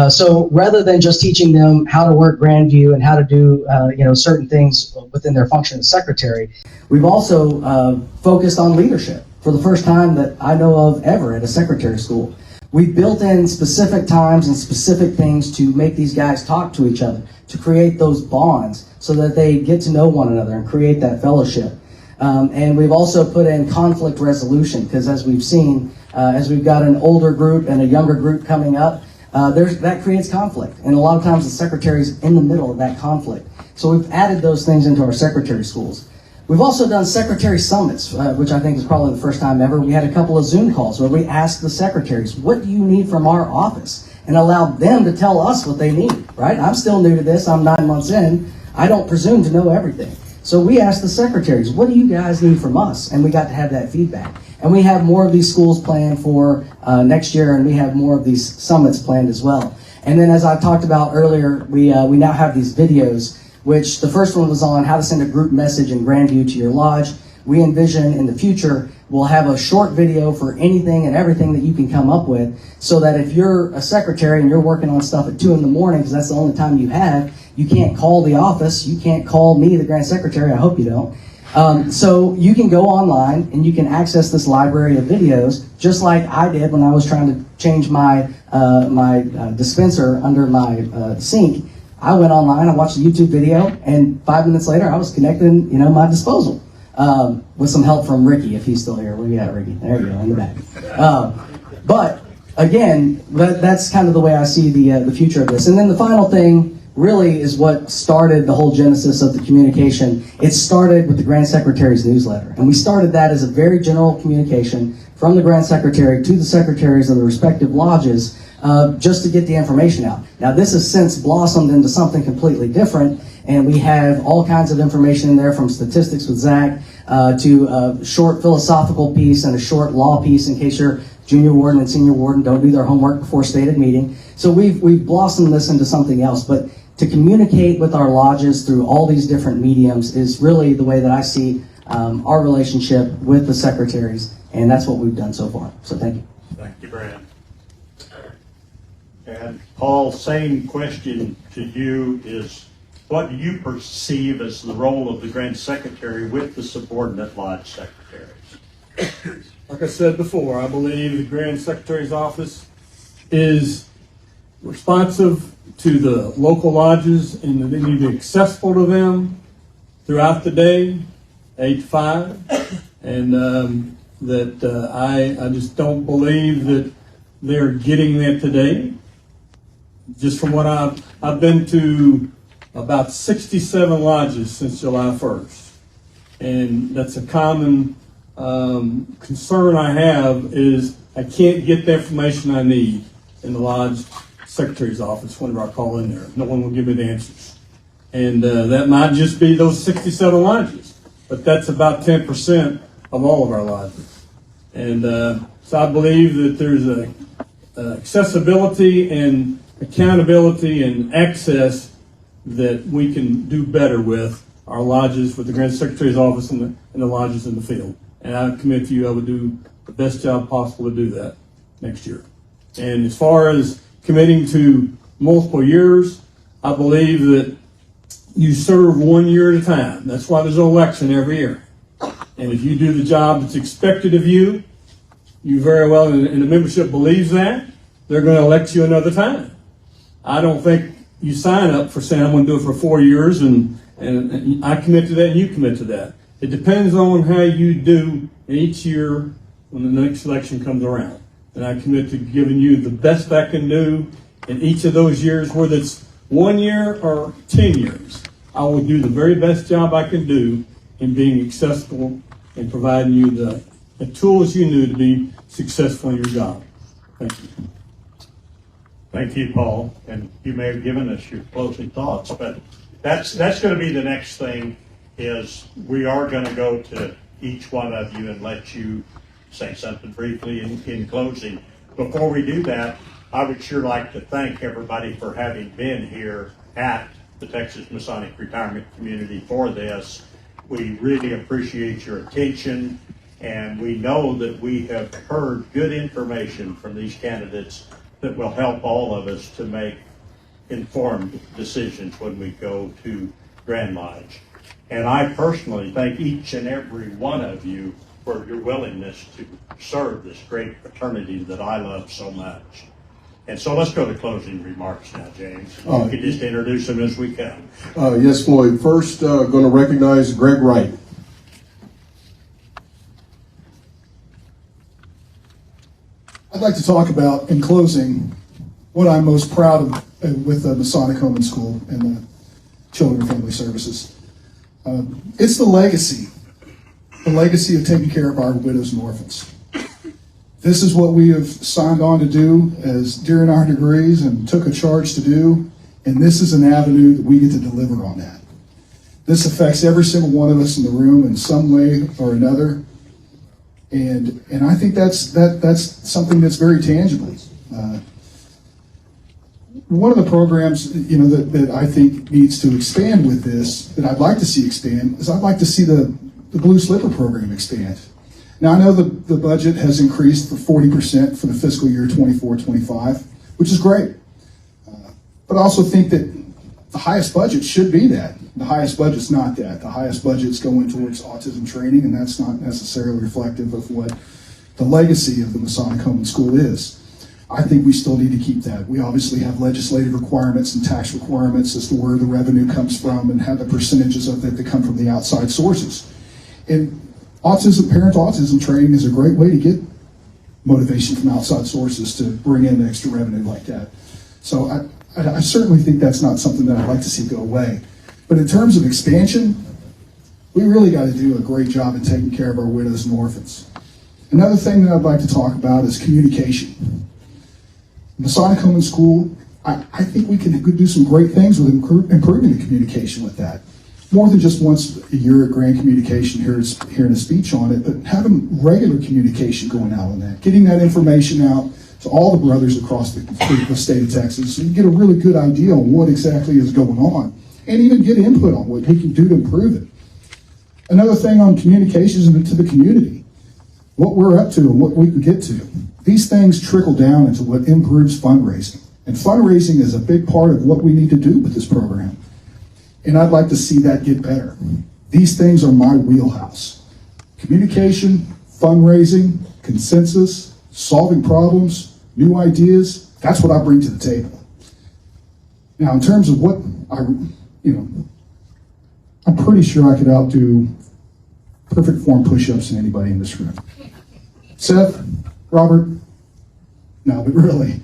So rather than just teaching them how to work Grandview and how to do certain things within their function as secretary, we've also focused on leadership for the first time that I know of ever at a secretary school. We've built in specific times and specific things to make these guys talk to each other, to create those bonds so that they get to know one another and create that fellowship. And we've also put in conflict resolution because as we've seen, as we've got an older group and a younger group coming up, that creates conflict. And a lot of times the secretary's in the middle of that conflict. So we've added those things into our secretary schools. We've also done secretary summits, which I think is probably the first time ever. We had a couple of Zoom calls where we asked the secretaries, what do you need from our office? And allowed them to tell us what they need, right? I'm still new to this. I'm 9 months in. I don't presume to know everything. So we asked the secretaries, what do you guys need from us? And we got to have that feedback. And we have more of these schools planned for next year, and we have more of these summits planned as well. And then as I talked about earlier, we now have these videos, which the first one was on how to send a group message in Grandview to your lodge. We envision in the future, we'll have a short video for anything and everything that you can come up with, so that if you're a secretary and you're working on stuff at 2 in the morning, because that's the only time you have, you can't call the office, you can't call me, the Grand Secretary, I hope you don't. So you can go online and you can access this library of videos, just like I did when I was trying to change my dispenser under my sink. I went online, I watched a YouTube video, and 5 minutes later, I was connecting, my disposal with some help from Ricky, if he's still here. Where you at, Ricky? There you go, in the back. But again, that's kind of the way I see the future of this. And then the final thing really is what started the whole genesis of the communication. It started with the Grand Secretary's newsletter. And we started that as a very general communication from the Grand Secretary to the secretaries of the respective lodges, just to get the information out. Now, this has since blossomed into something completely different, and we have all kinds of information in there, from statistics with Zach to a short philosophical piece and a short law piece in case your junior warden and senior warden don't do their homework before stated meeting. So we've blossomed this into something else, but to communicate with our lodges through all these different mediums is really the way that I see our relationship with the secretaries, and that's what we've done so far. So thank you.
Thank you, Brad. And Paul, same question to you is, what do you perceive as the role of the Grand Secretary with the subordinate lodge secretaries?
Like I said before, I believe the Grand Secretary's office is responsive to the local lodges, and they need to be accessible to them throughout the day, 8 to 5. And I just don't believe that they're getting that today. Just from what I've been to about 67 lodges since July 1st. And that's a common concern I have, is I can't get the information I need in the lodge secretary's office whenever I call in there. No one will give me the answers. And that might just be those 67 lodges, but that's about 10% of all of our lodges. And so I believe that there's a accessibility and accountability and access that we can do better with our lodges, with the Grand Secretary's office and the lodges in the field. And I commit to you, I would do the best job possible to do that next year. And as far as committing to multiple years, I believe that you serve 1 year at a time. That's why there's an election every year. And if you do the job that's expected of you, you very well, and the membership believes that, they're going to elect you another time. I don't think you sign up for saying, I'm going to do it for 4 years, and I commit to that and you commit to that. It depends on how you do each year when the next election comes around. And I commit to giving you the best I can do in each of those years, whether it's 1 year or 10 years. I will do the very best job I can do in being accessible and providing you the tools you need to be successful in your job. Thank you.
Thank you, Paul. And you may have given us your closing thoughts, but that's going to be the next thing, is we are going to go to each one of you and let you say something briefly in closing. Before we do that, I would sure like to thank everybody for having been here at the Texas Masonic Retirement Community for this. We really appreciate your attention, and we know that we have heard good information from these candidates that will help all of us to make informed decisions when we go to Grand Lodge. And I personally thank each and every one of you for your willingness to serve this great fraternity that I love so much. And so let's go to closing remarks now, James. We can just introduce them as we can.
Yes, Floyd. First, going to recognize Greg Wright.
I'd like to talk about, in closing, what I'm most proud of with the Masonic Home and School and the Children and Family Services. It's the legacy of taking care of our widows and orphans. This is what we have signed on to do as during our degrees and took a charge to do, and this is an avenue that we get to deliver on that. This affects every single one of us in the room in some way or another, and I think that's something that's very tangible. One of the programs, that I think needs to expand with this, that I'd like to see expand, is I'd like to see the Blue Slipper program expand. Now, I know the budget has increased for 40% for the fiscal year 24-25, which is great. But I also think that the highest budget should be that. The highest budget's not that. The highest budget's going towards autism training, and that's not necessarily reflective of what the legacy of the Masonic Home and School is. I think we still need to keep that. We obviously have legislative requirements and tax requirements as to where the revenue comes from and have the percentages of it that come from the outside sources. And parent autism training is a great way to get motivation from outside sources to bring in extra revenue like that. So I certainly think that's not something that I'd like to see go away. But in terms of expansion, we really got to do a great job in taking care of our widows and orphans. Another thing that I'd like to talk about is communication. Masonic Home and School, I think we can do some great things with improving the communication with that. More than just once a year at Grand Communication, hearing a speech on it, but having regular communication going out on that, getting that information out to all the brothers across the state of Texas, so you get a really good idea on what exactly is going on, and even get input on what he can do to improve it. Another thing on communications to the community, what we're up to and what we can get to. These things trickle down into what improves fundraising. And fundraising is a big part of what we need to do with this program. And I'd like to see that get better. These things are my wheelhouse. Communication, fundraising, consensus, solving problems, new ideas, that's what I bring to the table. Now, in terms of what I'm pretty sure I could outdo perfect form push-ups than anybody in this room. Seth, Robert, no, but really,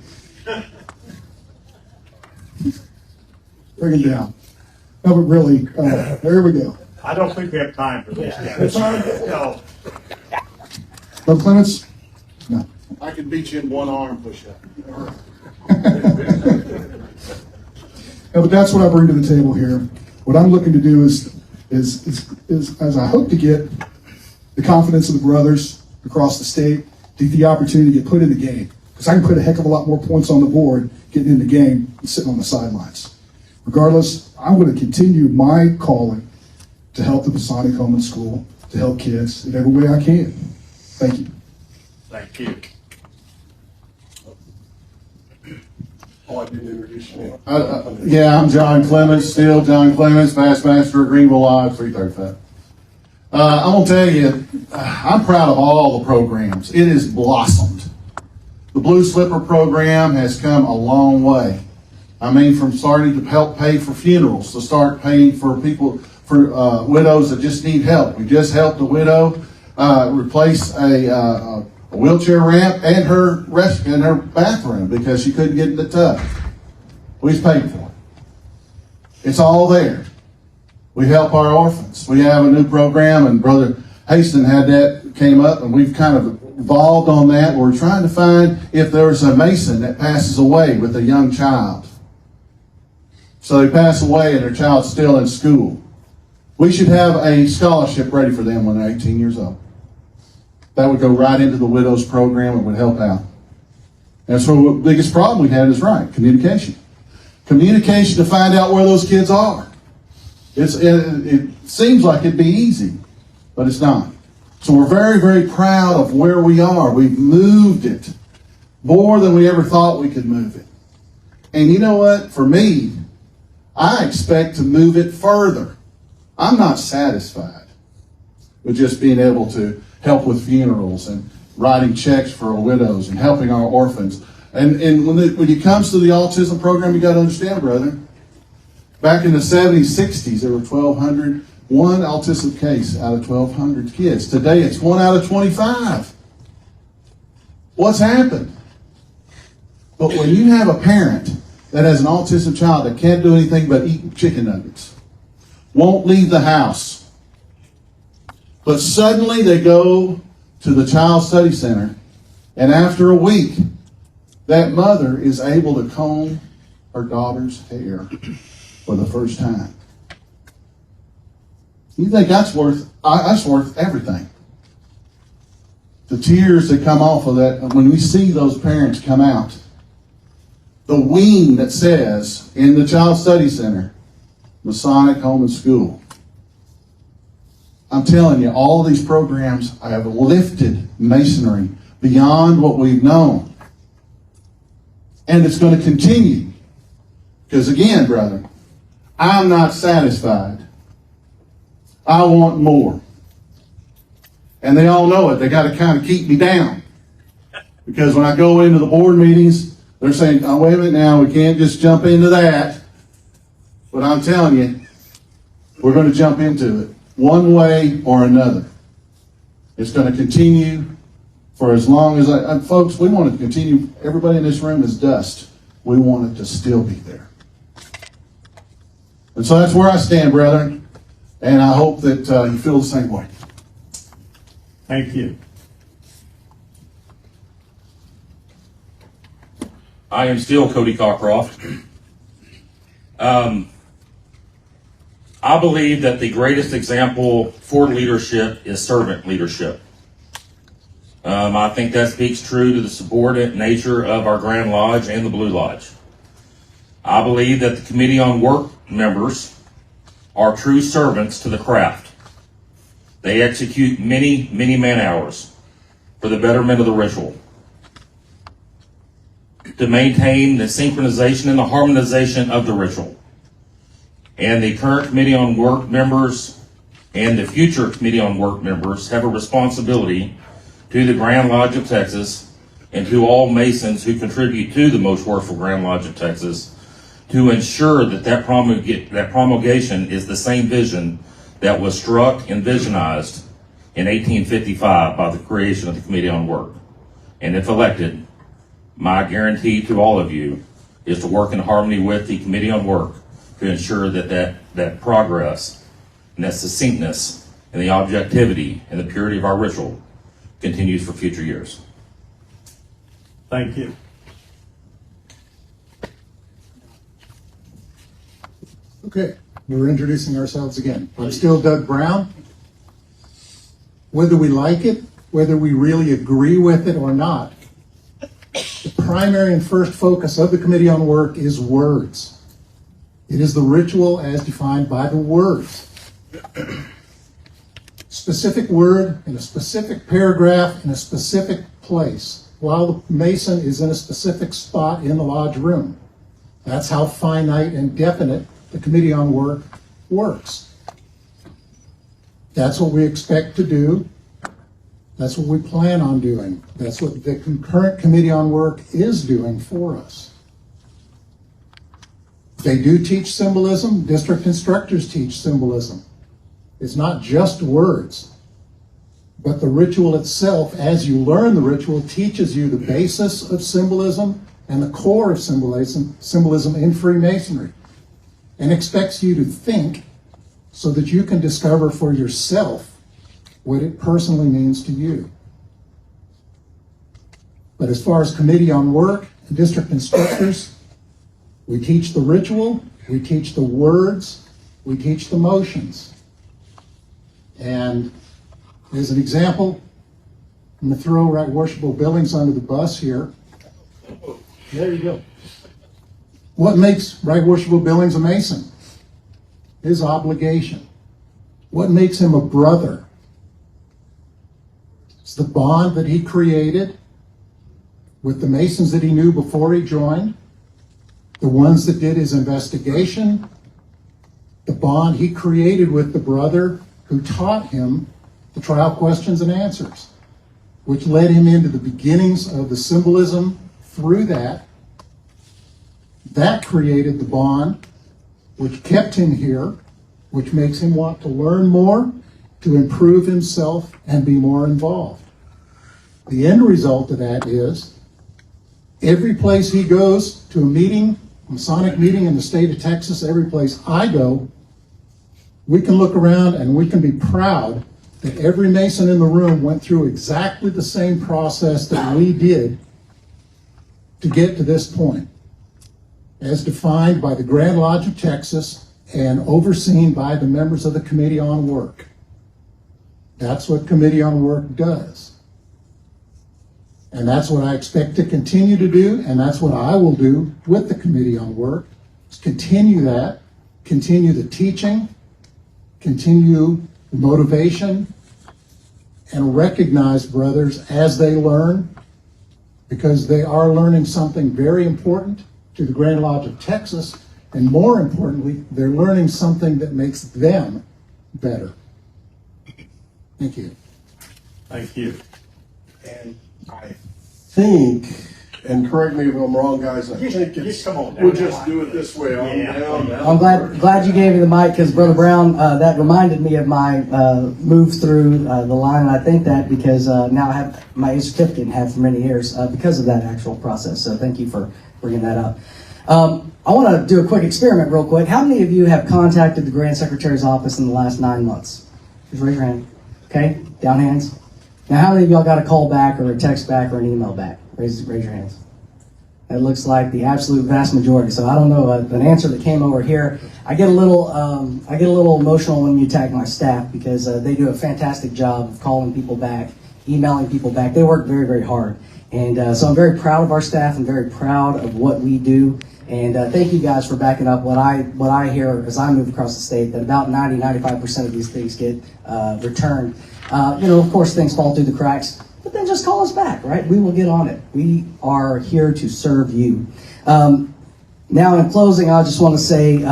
bring it down. No, but really, there we go.
I don't think we have time for this yet. No.
Brother Clements? No.
I could beat you in one arm push-up.
No, but that's what I bring to the table here. What I'm looking to do is as I hope to get the confidence of the brothers across the state, to get the opportunity to get put in the game. Because I can put a heck of a lot more points on the board getting in the game than sitting on the sidelines. Regardless, I'm going to continue my calling to help the Masonic Home and School, to help kids in every way I can. Thank you.
Thank you.
Oh, I didn't introduce you.
Yeah, I'm John Clements, still John Clements, Past Master of Greenville Lodge, 335. I'm going to tell you, I'm proud of all the programs. It has blossomed. The Blue Slipper program has come a long way. I mean, from starting to help pay for funerals, to start paying for people, for widows that just need help. We just helped a widow replace a wheelchair ramp and her bathroom because she couldn't get in the tub. We just paid for it. It's all there. We help our orphans. We have a new program, and Brother Haston had that came up, and we've kind of evolved on that. We're trying to find if there's a Mason that passes away with a young child. So they pass away and their child's still in school. We should have a scholarship ready for them when they're 18 years old. That would go right into the widows program and would help out. And so the biggest problem we had is communication. Communication to find out where those kids are. It seems like it'd be easy, but it's not. So we're very, very proud of where we are. We've moved it more than we ever thought we could move it. And you know what? For me, I expect to move it further. I'm not satisfied with just being able to help with funerals and writing checks for our widows and helping our orphans. And when it comes to the autism program, you got to understand, brother, back in the 70s, 60s, there were 1,200, one autism case out of 1,200 kids. Today, it's 1 out of 25. What's happened? But when you have a parent that has an autistic child that can't do anything but eat chicken nuggets, won't leave the house, but suddenly they go to the Child Study Center, and after a week, that mother is able to comb her daughter's hair for the first time. You think that's worth everything. The tears that come off of that, when we see those parents come out, the wing that says in the Child Study Center, Masonic Home and School. I'm telling you, all of these programs have lifted Masonry beyond what we've known. And it's going to continue. Because again, brother, I'm not satisfied. I want more. And they all know it. They got to kind of keep me down. Because when I go into the board meetings, they're saying, oh, wait a minute now, we can't just jump into that. But I'm telling you, we're going to jump into it one way or another. It's going to continue for as long as folks, we want to continue. Everybody in this room is dust. We want it to still be there. And so that's where I stand, brethren. And I hope that you feel the same way.
Thank you.
I am still Cody Cockcroft. I believe that the greatest example for leadership is servant leadership. I think that speaks true to the subordinate nature of our Grand Lodge and the Blue Lodge. I believe that the Committee on Work members are true servants to the craft. They execute many, many man-hours for the betterment of the ritual, to maintain the synchronization and the harmonization of the ritual. And the current Committee on Work members and the future Committee on Work members have a responsibility to the Grand Lodge of Texas and to all Masons who contribute to the Most Worshipful Grand Lodge of Texas to ensure that that promulgation is the same vision that was struck and visionized in 1855 by the creation of the Committee on Work. And if elected, my guarantee to all of you is to work in harmony with the Committee on Work to ensure that progress and that succinctness and the objectivity and the purity of our ritual continues for future years.
Thank you.
Okay, we're introducing ourselves again. I'm still Doug Brown. Whether we like it, whether we really agree with it or not, the primary and first focus of the Committee on Work is words. It is the ritual as defined by the words. Specific word in a specific paragraph in a specific place, while the Mason is in a specific spot in the lodge room. That's how finite and definite the Committee on Work works. That's what we expect to do. That's what we plan on doing. That's what the concurrent Committee on Work is doing for us. They do teach symbolism. District instructors teach symbolism. It's not just words, but the ritual itself, as you learn the ritual, teaches you the basis of symbolism and the core of symbolism in Freemasonry, and expects you to think so that you can discover for yourself what it personally means to you. But as far as Committee on Work and district instructors, we teach the ritual, we teach the words, we teach the motions. And as an example, I'm going to throw Right Worshipful Billings under the bus here. There you go. What makes Right Worshipful Billings a Mason? His obligation. What makes him a brother? It's the bond that he created with the Masons that he knew before he joined, the ones that did his investigation, the bond he created with the brother who taught him the trial questions and answers, which led him into the beginnings of the symbolism through that. That created the bond which kept him here, which makes him want to learn more, to improve himself, and be more involved. The end result of that is every place he goes to a meeting, a Masonic meeting in the state of Texas, every place I go, we can look around and we can be proud that every Mason in the room went through exactly the same process that we did to get to this point, as defined by the Grand Lodge of Texas and overseen by the members of the Committee on Work. That's what Committee on Work does. And that's what I expect to continue to do, and that's what I will do with the Committee on Work, is continue that, continue the teaching, continue the motivation, and recognize brothers as they learn, because they are learning something very important to the Grand Lodge of Texas, and more importantly, they're learning something that makes them better. Thank you.
Thank you.
And I
think, and correct me if I'm wrong, guys, I think
just come on down.
we'll just do it this way, on down.
I'm glad you gave me the mic, because Brother Brown, that reminded me of my move through the line, and I think that because now I have my certificate and have for many years because of that actual process. So thank you for bringing that up. I want to do a quick experiment real quick. How many of you have contacted the Grand Secretary's office in the last 9 months? Just raise your hand. Okay, down hands. Now, how many of y'all got a call back or a text back or an email back? Raise your hands. It looks like the absolute vast majority. So I don't know an answer that came over here. I get a little emotional when you tag my staff, because they do a fantastic job of calling people back, emailing people back. They work very, very hard, and so I'm very proud of our staff. I'm very proud of what we do, and thank you guys for backing up what I hear as I move across the state. That about 90-95% of these things get returned. Of course, things fall through the cracks. But then just call us back, right? We will get on it. We are here to serve you. Now, in closing, I just want to say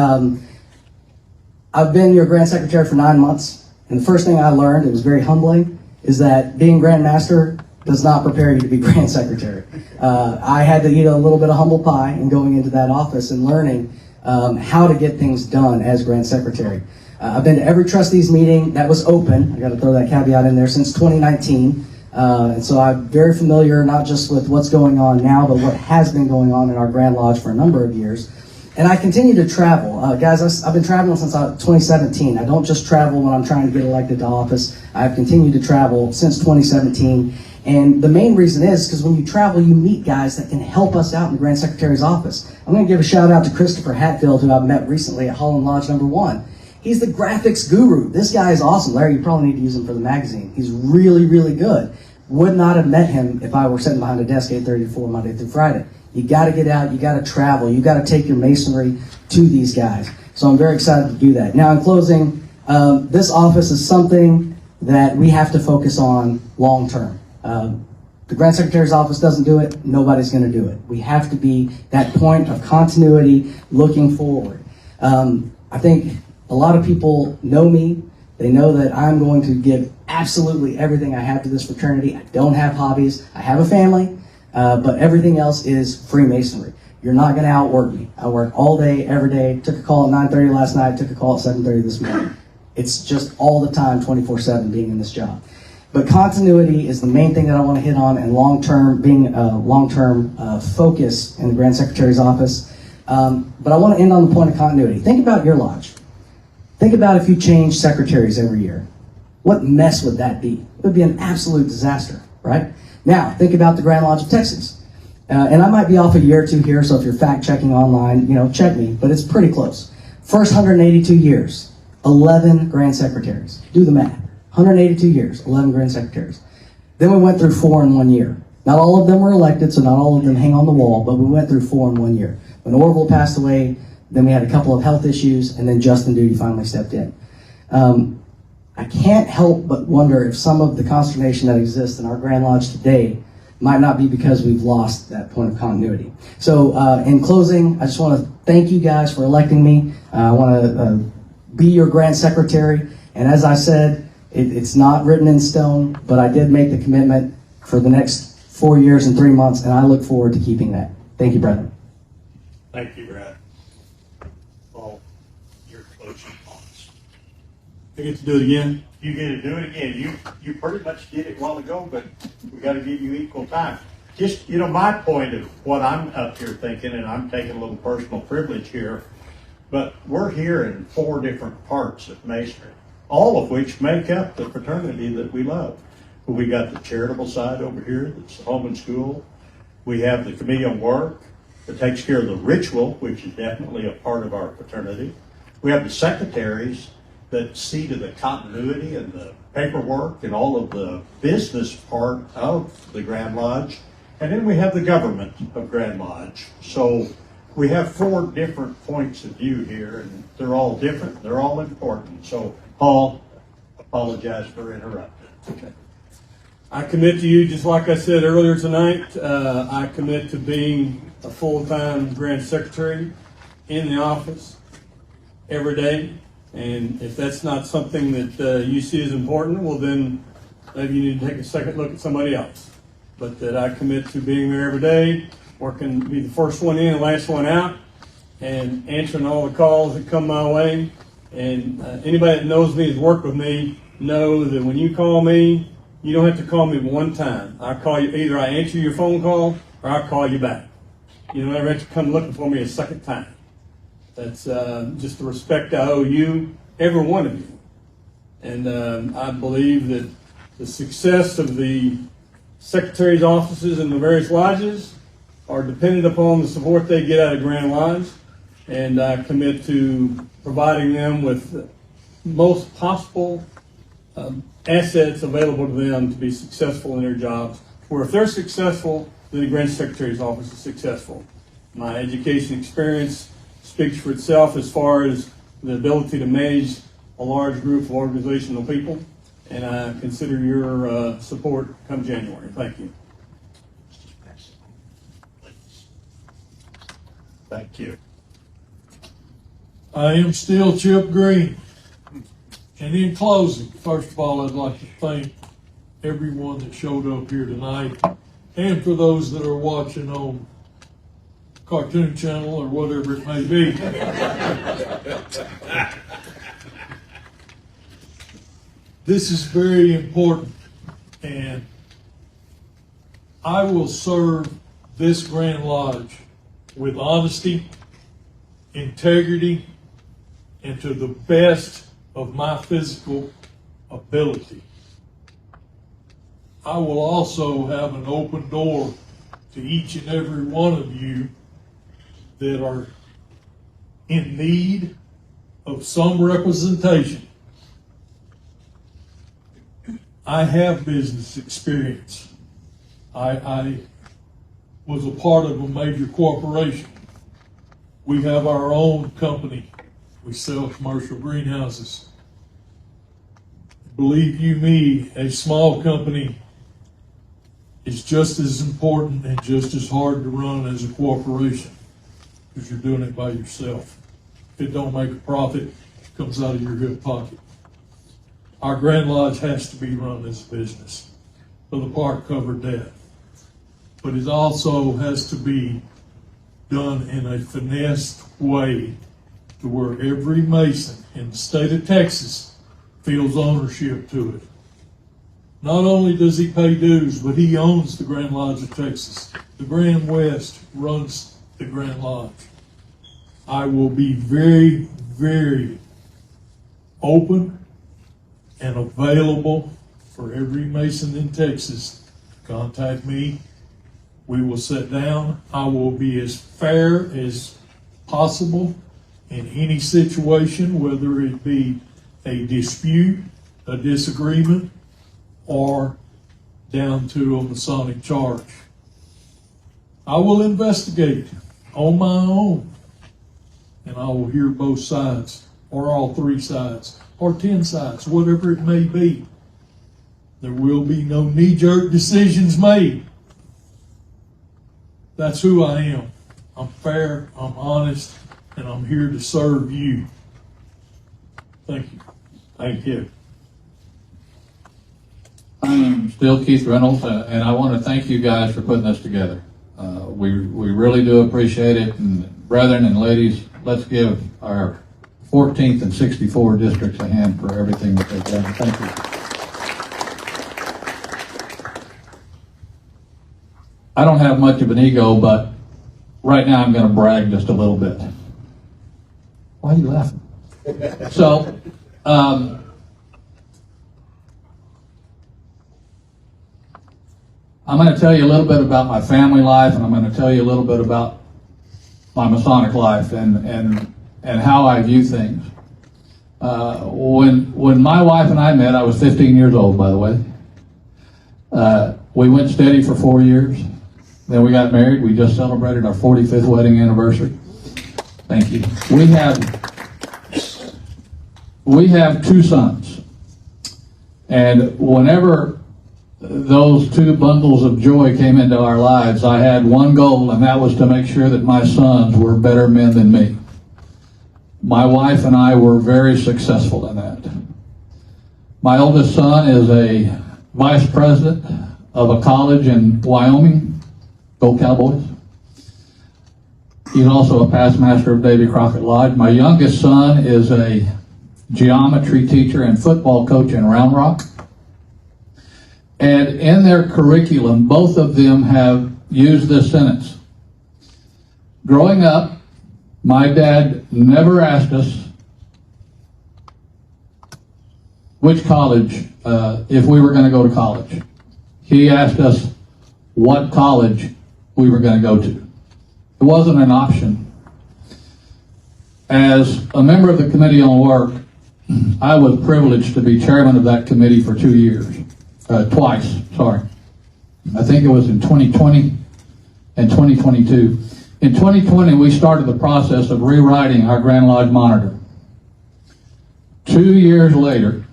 I've been your Grand Secretary for 9 months, and the first thing I learned, it was very humbling, is that being Grand Master does not prepare you to be Grand Secretary. I had to eat a little bit of humble pie in going into that office and learning how to get things done as Grand Secretary. I've been to every trustees meeting that was open. I got to throw that caveat in there, since 2019. And so I'm very familiar not just with what's going on now, but what has been going on in our Grand Lodge for a number of years. And I continue to travel. Guys, I've been traveling since 2017. I don't just travel when I'm trying to get elected to office. I've continued to travel since 2017. And the main reason is because when you travel, you meet guys that can help us out in the Grand Secretary's office. I'm going to give a shout out to Christopher Hatfield, who I've met recently at Holland Lodge number 1. He's the graphics guru. This guy is awesome. Larry, you probably need to use him for the magazine. He's really, really good. Would not have met him if I were sitting behind a desk 8:30 to 4 Monday through Friday. You got to get out. You got to travel. You got to take your masonry to these guys. So I'm very excited to do that. Now, in closing, this office is something that we have to focus on long term. The Grand Secretary's office doesn't do it. Nobody's going to do it. We have to be that point of continuity looking forward. I think a lot of people know me. They know that I'm going to give absolutely everything I have to this fraternity. I don't have hobbies. I have a family, but everything else is Freemasonry. You're not going to outwork me. I work all day, every day. Took a call at 9:30 last night. Took a call at 7:30 this morning. It's just all the time, 24/7, being in this job. But continuity is the main thing that I want to hit on, and long-term, being a long-term focus in the Grand Secretary's office. But I want to end on the point of continuity. Think about your lodge. Think about if you change secretaries every year. What mess would that be? It would be an absolute disaster, right? Now, think about the Grand Lodge of Texas. And I might be off a year or two here, so if you're fact-checking online, check me, but it's pretty close. First 182 years, 11 Grand Secretaries. Do the math. 182 years, 11 Grand Secretaries. Then we went through 4 in 1 year. Not all of them were elected, so not all of them hang on the wall, but we went through 4 in 1 year. When Orville passed away, then we had a couple of health issues, and then Justin Duty finally stepped in. I can't help but wonder if some of the consternation that exists in our Grand Lodge today might not be because we've lost that point of continuity. So in closing, I just want to thank you guys for electing me. I want to be your Grand Secretary, and as I said, it's not written in stone, but I did make the commitment for the next 4 years and 3 months, and I look forward to keeping that. Thank you, brethren.
Thank you, Brad. Well, your closing thoughts.
I get to do it again.
You get to do it again. You pretty much did it a while ago, but we got to give you equal time. Just, my point of what I'm up here thinking, and I'm taking a little personal privilege here, but we're here in 4 different parts of Masonry, all of which make up the fraternity that we love. We got the charitable side over here, that's the home and school. We have the committee on work that takes care of the ritual, which is definitely a part of our fraternity. We have the secretaries that see to the continuity and the paperwork and all of the business part of the Grand Lodge. And then we have the government of Grand Lodge. So we have 4 different points of view here, and they're all different, they're all important. So Paul, apologize for interrupting. Okay.
I commit to you, just like I said earlier tonight, I commit to being a full-time Grand Secretary in the office every day. And if that's not something that you see as important, well then maybe you need to take a second look at somebody else. but that I commit to being there every day, working, be the first one in, last one out, and answering all the calls that come my way. And anybody that knows me, has worked with me, know that when you call me, you don't have to call me one time. I call you, either I answer your phone call or I call you back. You don't ever have to come looking for me a second time. That's just the respect I owe you, every one of you. And I believe that the success of the secretary's offices and the various lodges are dependent upon the support they get out of Grand Lodge. And I commit to providing them with most possible assets available to them to be successful in their jobs. Where if they're successful, then the Grand Secretary's office is successful. My education experience speaks for itself as far as the ability to manage a large group of organizational people, and I consider your support come January. Thank you.
Thank you.
I am still Chip Green. And in closing, first of all, I'd like to thank everyone that showed up here tonight, and for those that are watching on Cartoon Channel or whatever it may be. This is very important, and I will serve this Grand Lodge with honesty, integrity, and to the best of my physical ability. I will also have an open door to each and every one of you that are in need of some representation. I have business experience. I was a part of a major corporation. We have our own company. We sell commercial greenhouses. Believe you me, a small company is just as important and just as hard to run as a corporation, because you're doing it by yourself. If it don't make a profit, it comes out of your hip pocket. Our Grand Lodge has to be run as a business. So the park covered that. But it also has to be done in a finessed way to where every Mason in the state of Texas feels ownership to it. Not only does he pay dues, but he owns the Grand Lodge of Texas. The Grand West runs the Grand Lodge. I will be very, very open and available for every Mason in Texas. Contact me. We will sit down. I will be as fair as possible in any situation, whether it be a dispute, a disagreement, or down to a Masonic charge. I will investigate on my own, and I will hear both sides, or all three sides, or 10 sides, whatever it may be. There will be no knee-jerk decisions made. That's who I am. I'm fair, I'm honest, and I'm here to serve you. Thank you.
Thank you.
I'm still Keith Reynolds, and I want to thank you guys for putting this together. We really do appreciate it. And brethren and ladies, let's give our 14th and 64 districts a hand for everything that they've done. Thank you. I don't have much of an ego, but right now I'm going to brag just a little bit. Why are you laughing? So, I'm going to tell you a little bit about my family life, and I'm going to tell you a little bit about my Masonic life and how I view things. When my wife and I met, I was 15 years old, by the way. We went steady for 4 years. Then we got married. We just celebrated our 45th wedding anniversary. Thank you. We have 2 sons. And whenever those 2 bundles of joy came into our lives, I had one goal, and that was to make sure that my sons were better men than me. My wife and I were very successful in that. My oldest son is a vice president of a college in Wyoming. Go Cowboys. He's also a past master of Davy Crockett Lodge. My youngest son is a geometry teacher and football coach in Round Rock. And in their curriculum, both of them have used this sentence. Growing up, my dad never asked us which college, if we were going to go to college. He asked us what college we were going to go to. It wasn't an option. As a member of the Committee on Work, I was privileged to be chairman of that committee for 2 years. Twice, sorry. I think it was in 2020 and 2022. In 2020, we started the process of rewriting our Grand Lodge monitor. 2 years later,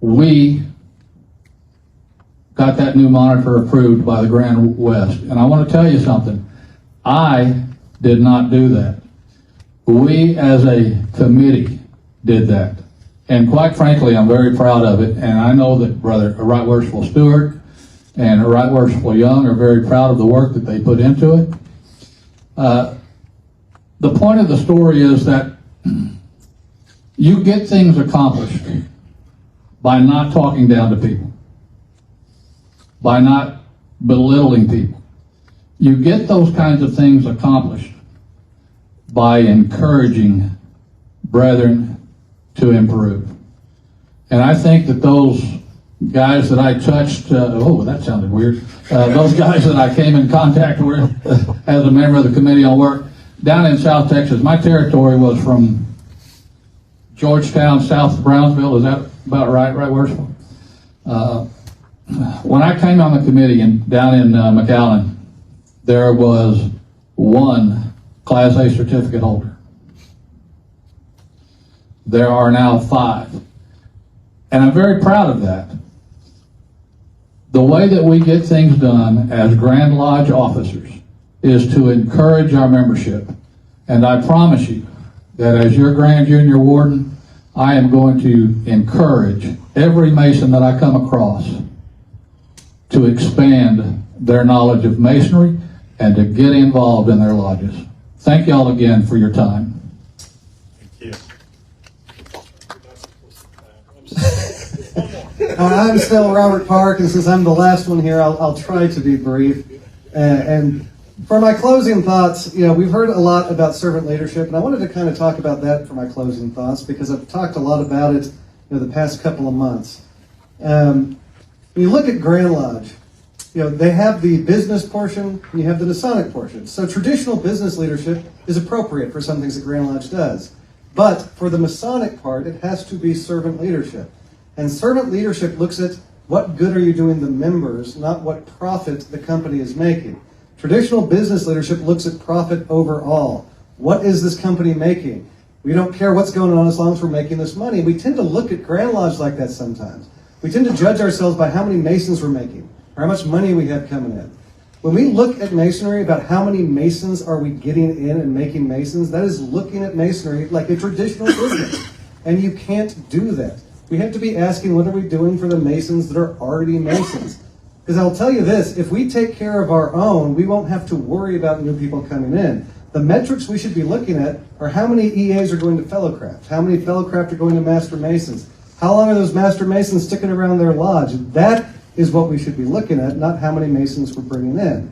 we got that new monitor approved by the Grand West. And I want to tell you something. I did not do that. We as a committee did that. And quite frankly, I'm very proud of it. And I know that Brother Right Worshipful Stewart and Right Worshipful Young are very proud of the work that they put into it. The point of the story is that you get things accomplished by not talking down to people, by not belittling people. You get those kinds of things accomplished by encouraging brethren to improve. And I think that those guys that I touched, that sounded weird, those guys that I came in contact with as a member of the Committee on Work down in South Texas, my territory was from Georgetown, south of Brownsville. Is that about right, Worshipful? When I came on the committee down in McAllen, there was one Class A certificate holder. There are now 5. And I'm very proud of that. The way that we get things done as Grand Lodge officers is to encourage our membership. And I promise you that as your Grand Junior Warden, I am going to encourage every Mason that I come across to expand their knowledge of Masonry and to get involved in their lodges. Thank y'all again for your time.
I'm still Robert Park, and since I'm the last one here, I'll try to be brief. And for my closing thoughts, we've heard a lot about servant leadership, and I wanted to kind of talk about that for my closing thoughts because I've talked a lot about it the past couple of months. When you look at Grand Lodge, they have the business portion and you have the Masonic portion. So traditional business leadership is appropriate for some things that Grand Lodge does. But for the Masonic part, it has to be servant leadership. And servant leadership looks at what good are you doing the members, not what profit the company is making. Traditional business leadership looks at profit overall. What is this company making? We don't care what's going on as long as we're making this money. We tend to look at Grand Lodge like that sometimes. We tend to judge ourselves by how many Masons we're making, or how much money we have coming in. When we look at Masonry about how many Masons are we getting in and making Masons, that is looking at Masonry like a traditional business. And you can't do that. We have to be asking, what are we doing for the Masons that are already Masons? Because I'll tell you this, if we take care of our own, we won't have to worry about new people coming in. The metrics we should be looking at are how many EAs are going to Fellowcraft, how many Fellowcraft are going to Master Masons, how long are those Master Masons sticking around their lodge? That is what we should be looking at, not how many Masons we're bringing in.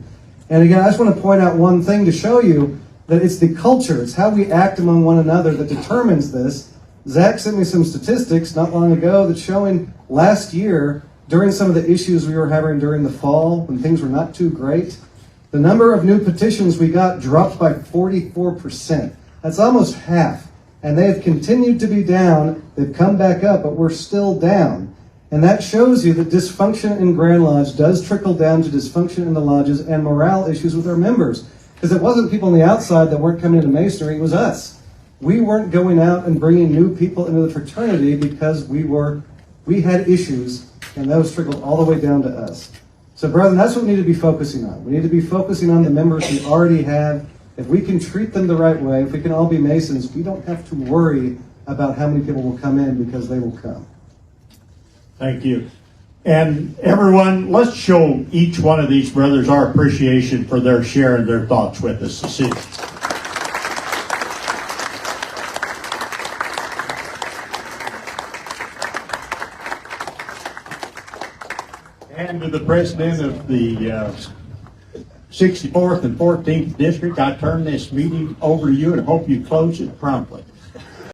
And again, I just want to point out one thing to show you that it's the culture, it's how we act among one another that determines this. Zach sent me some statistics not long ago that's showing last year, during some of the issues we were having during the fall, when things were not too great, the number of new petitions we got dropped by 44%. That's almost half. And they have continued to be down. They've come back up, but we're still down. And that shows you that dysfunction in Grand Lodge does trickle down to dysfunction in the lodges and morale issues with our members. Because it wasn't people on the outside that weren't coming into Masonry, it was us. We weren't going out and bringing new people into the fraternity because we had issues, and those trickled all the way down to us. So, brethren, that's what we need to be focusing on. We need to be focusing on the members we already have. If we can treat them the right way, if we can all be Masons, we don't have to worry about how many people will come in because they will come.
Thank you. And everyone, let's show each one of these brothers our appreciation for their sharing their thoughts with us this evening. And to the president of the 64th and 14th District, I turn this meeting over to you and hope you close it promptly.